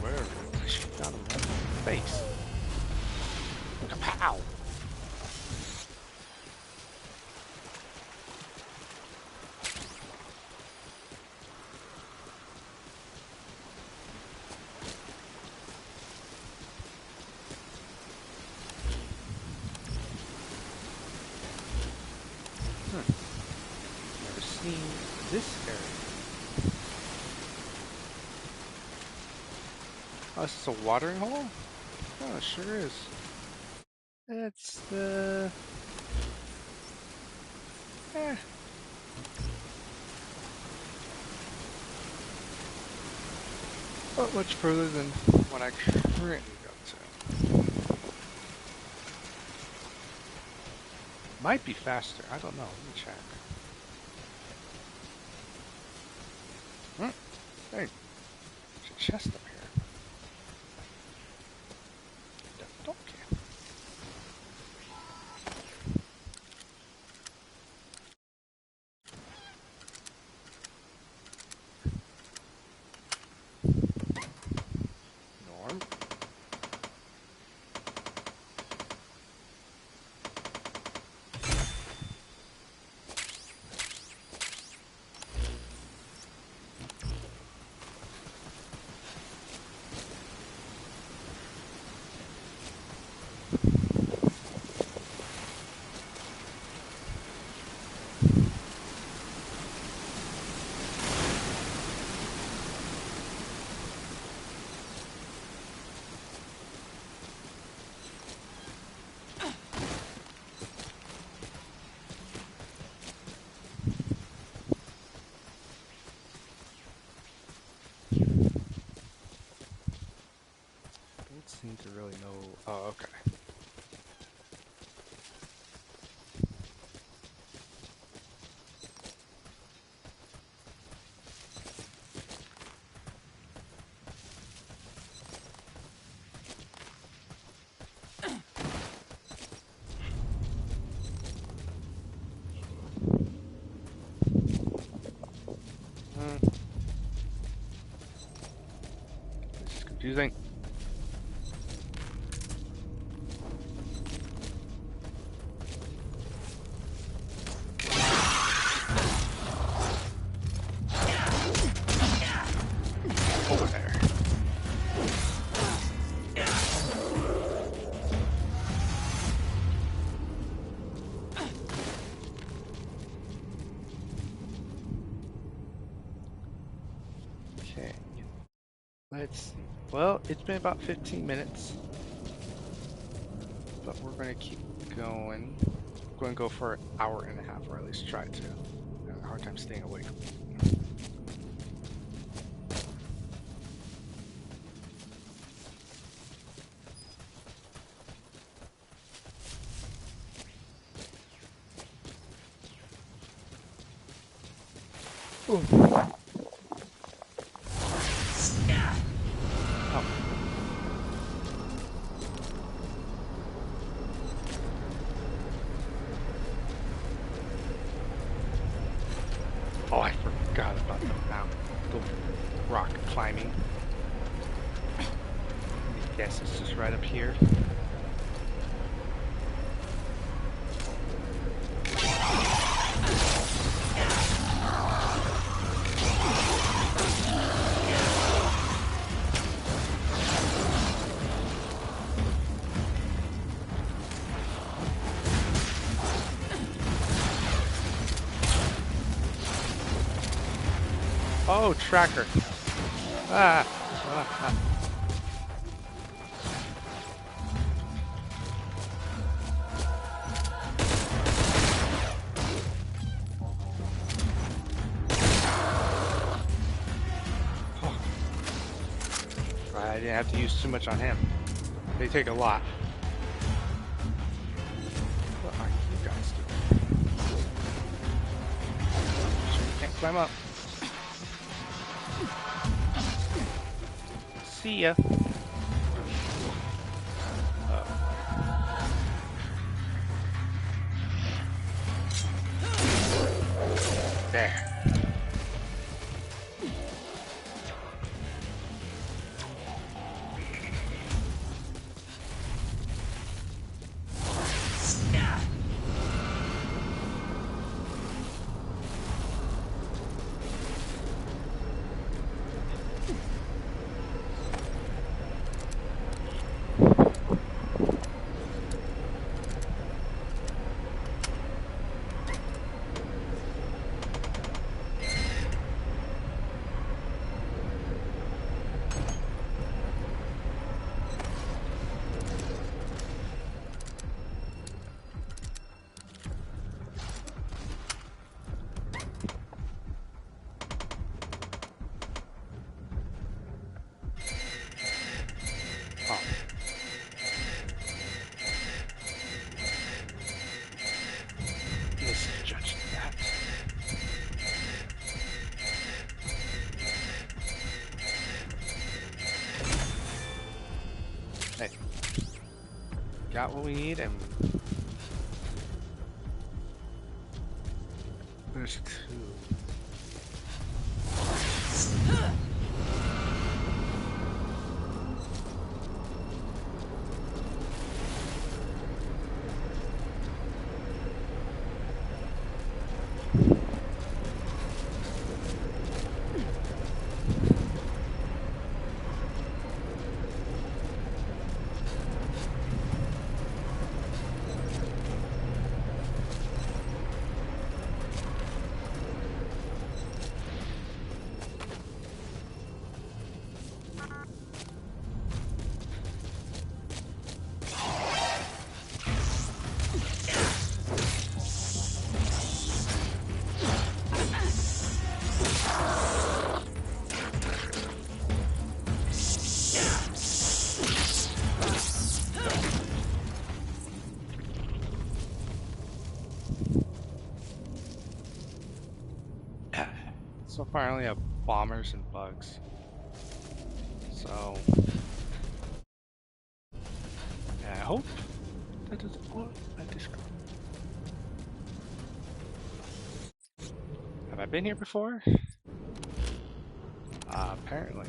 Where? I shoot down him right in the face. Kapow! Never seen this area. Oh, is this a watering hole? Oh, it sure is. That's the... Not much further than what I currently go to. Might be faster. I don't know. Let me check. Hey, there's a chest up here. Okay. Norm. Don't seem to really know. Oh, okay. This is confusing. Over there. Okay. Let's see. Well, it's been about 15 minutes. But we're going to keep going. We're going to go for an hour and a half, or at least try to. I have a hard time staying awake. Ooh. Oh. Oh, I forgot about the mountain, the rock climbing. I guess it's just right up here. Oh, tracker. Ah. Oh. I didn't have to use too much on him. They take a lot. What are you guys doing? Sure you can't climb up. See ya. There. got what we need, and there's two. So far, I only have bombers and bugs. So, yeah, I hope that is all I discovered. Have I been here before? Apparently.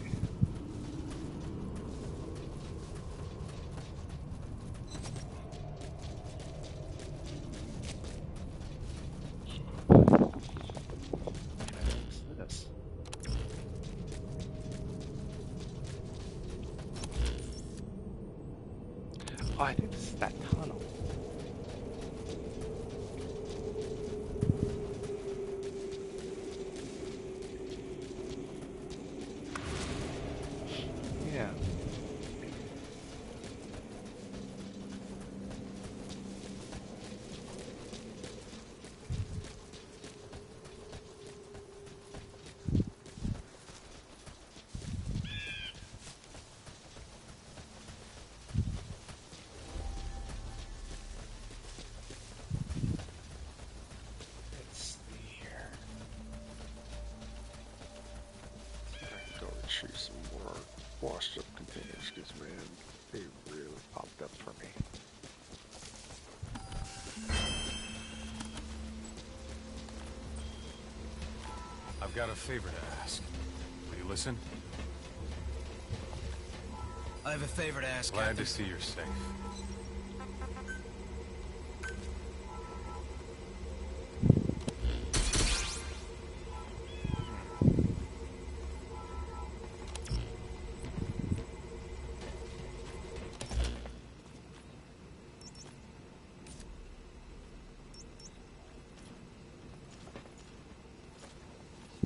What's this? Oh, I think this is that tunnel. Yeah. Let's see here. I can go retrieve some more washed up containers because, man, they really popped up for me. I've got a favor to ask. Will you listen? I have a favor to ask, Glad Captain. to see you're safe.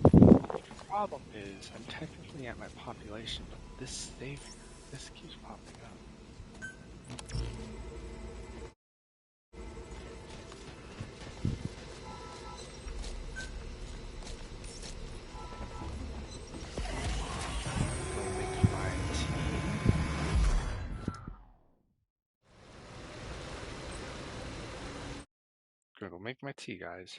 The problem is, I'm technically at my population, but this savior, this keeps popping up. Go make my tea. Gonna go make my tea, guys.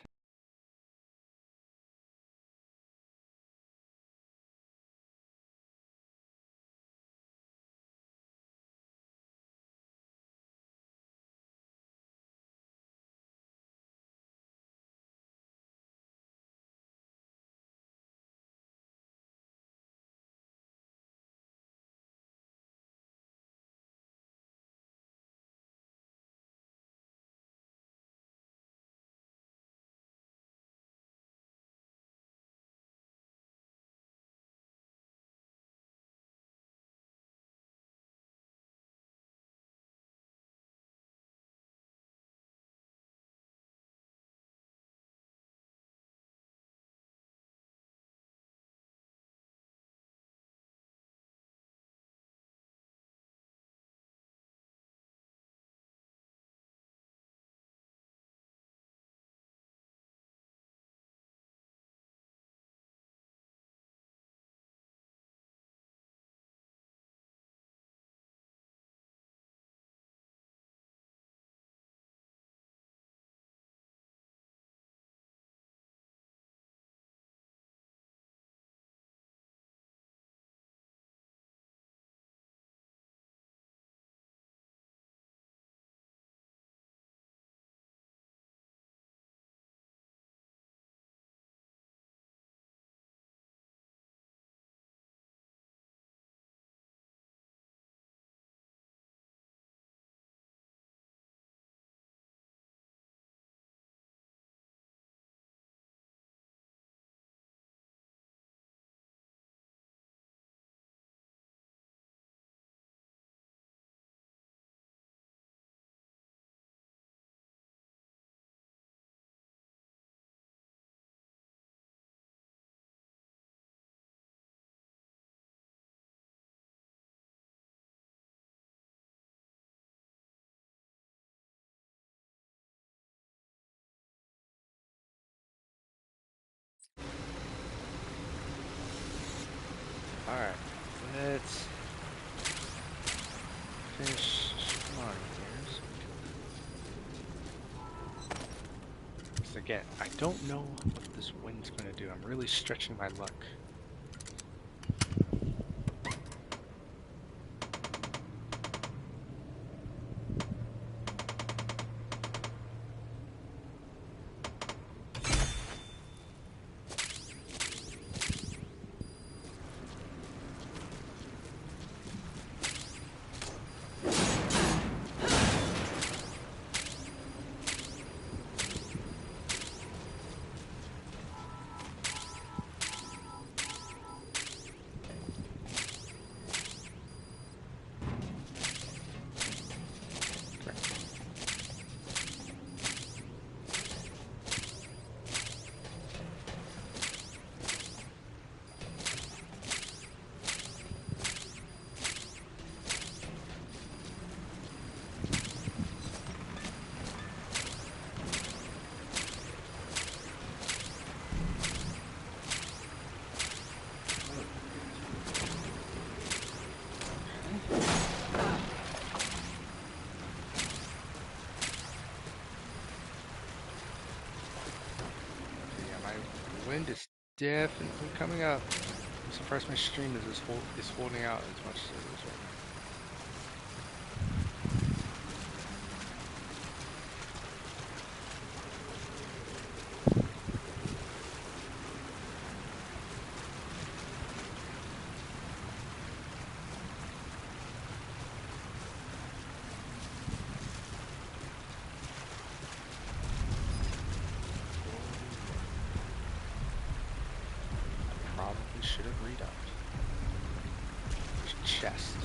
Alright, let's finish exploring here. So again, I don't know what this wind's going to do. I'm really stretching my luck. Wind is definitely coming up. I'm surprised my stream is holding out as much as it is right now. Probably should have read up. There's a chest.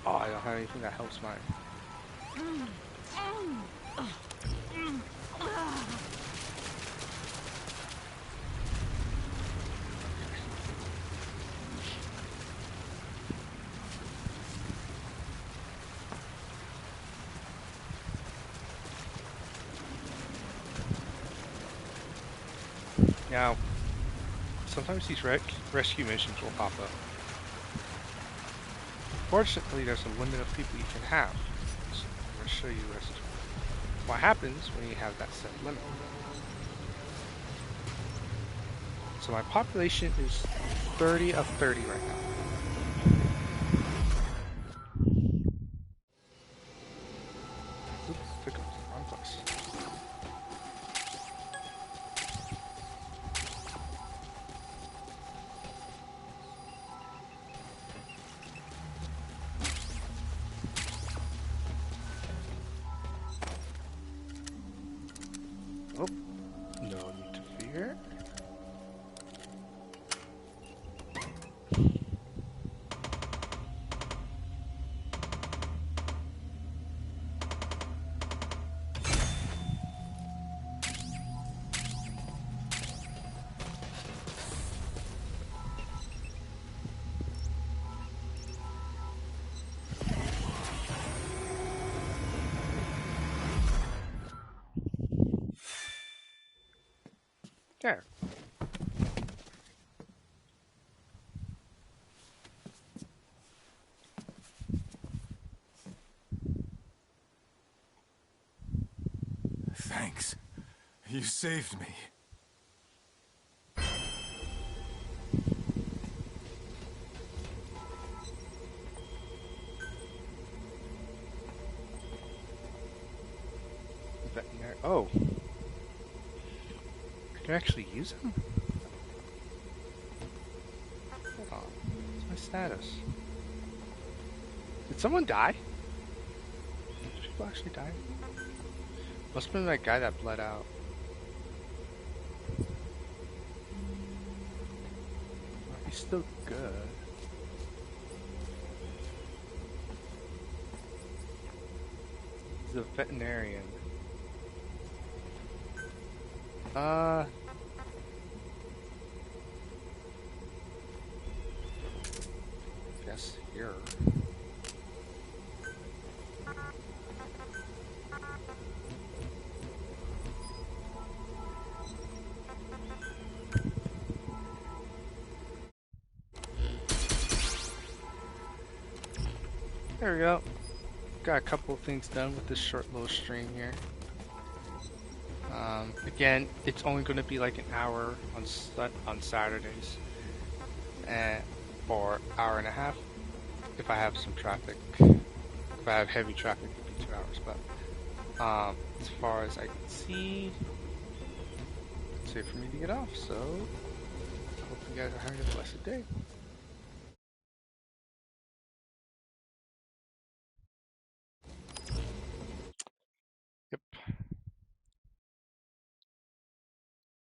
Oh, I don't have anything that helps mine. Now, sometimes these rescue missions will pop up. Fortunately, there's a limit of people you can have. So I'm going to show you what happens when you have that set limit. So my population is 30 of 30 right now. Oops, took it to the wrong place. Oh, no need to fear. There. Thanks. You saved me. Veterinary. Oh. I can actually use them? Hold on. What's my status? Did someone die? Did people actually die? Must have been that guy that bled out. Oh, he's still good. He's a veterinarian. Guess here. There we go. Got a couple of things done with this short little stream here. Again, it's only going to be like an hour on Saturdays, or hour and a half if I have some traffic. If I have heavy traffic, it'll be 2 hours. But as far as I can see, it's safe for me to get off. So I hope you guys are having a blessed day.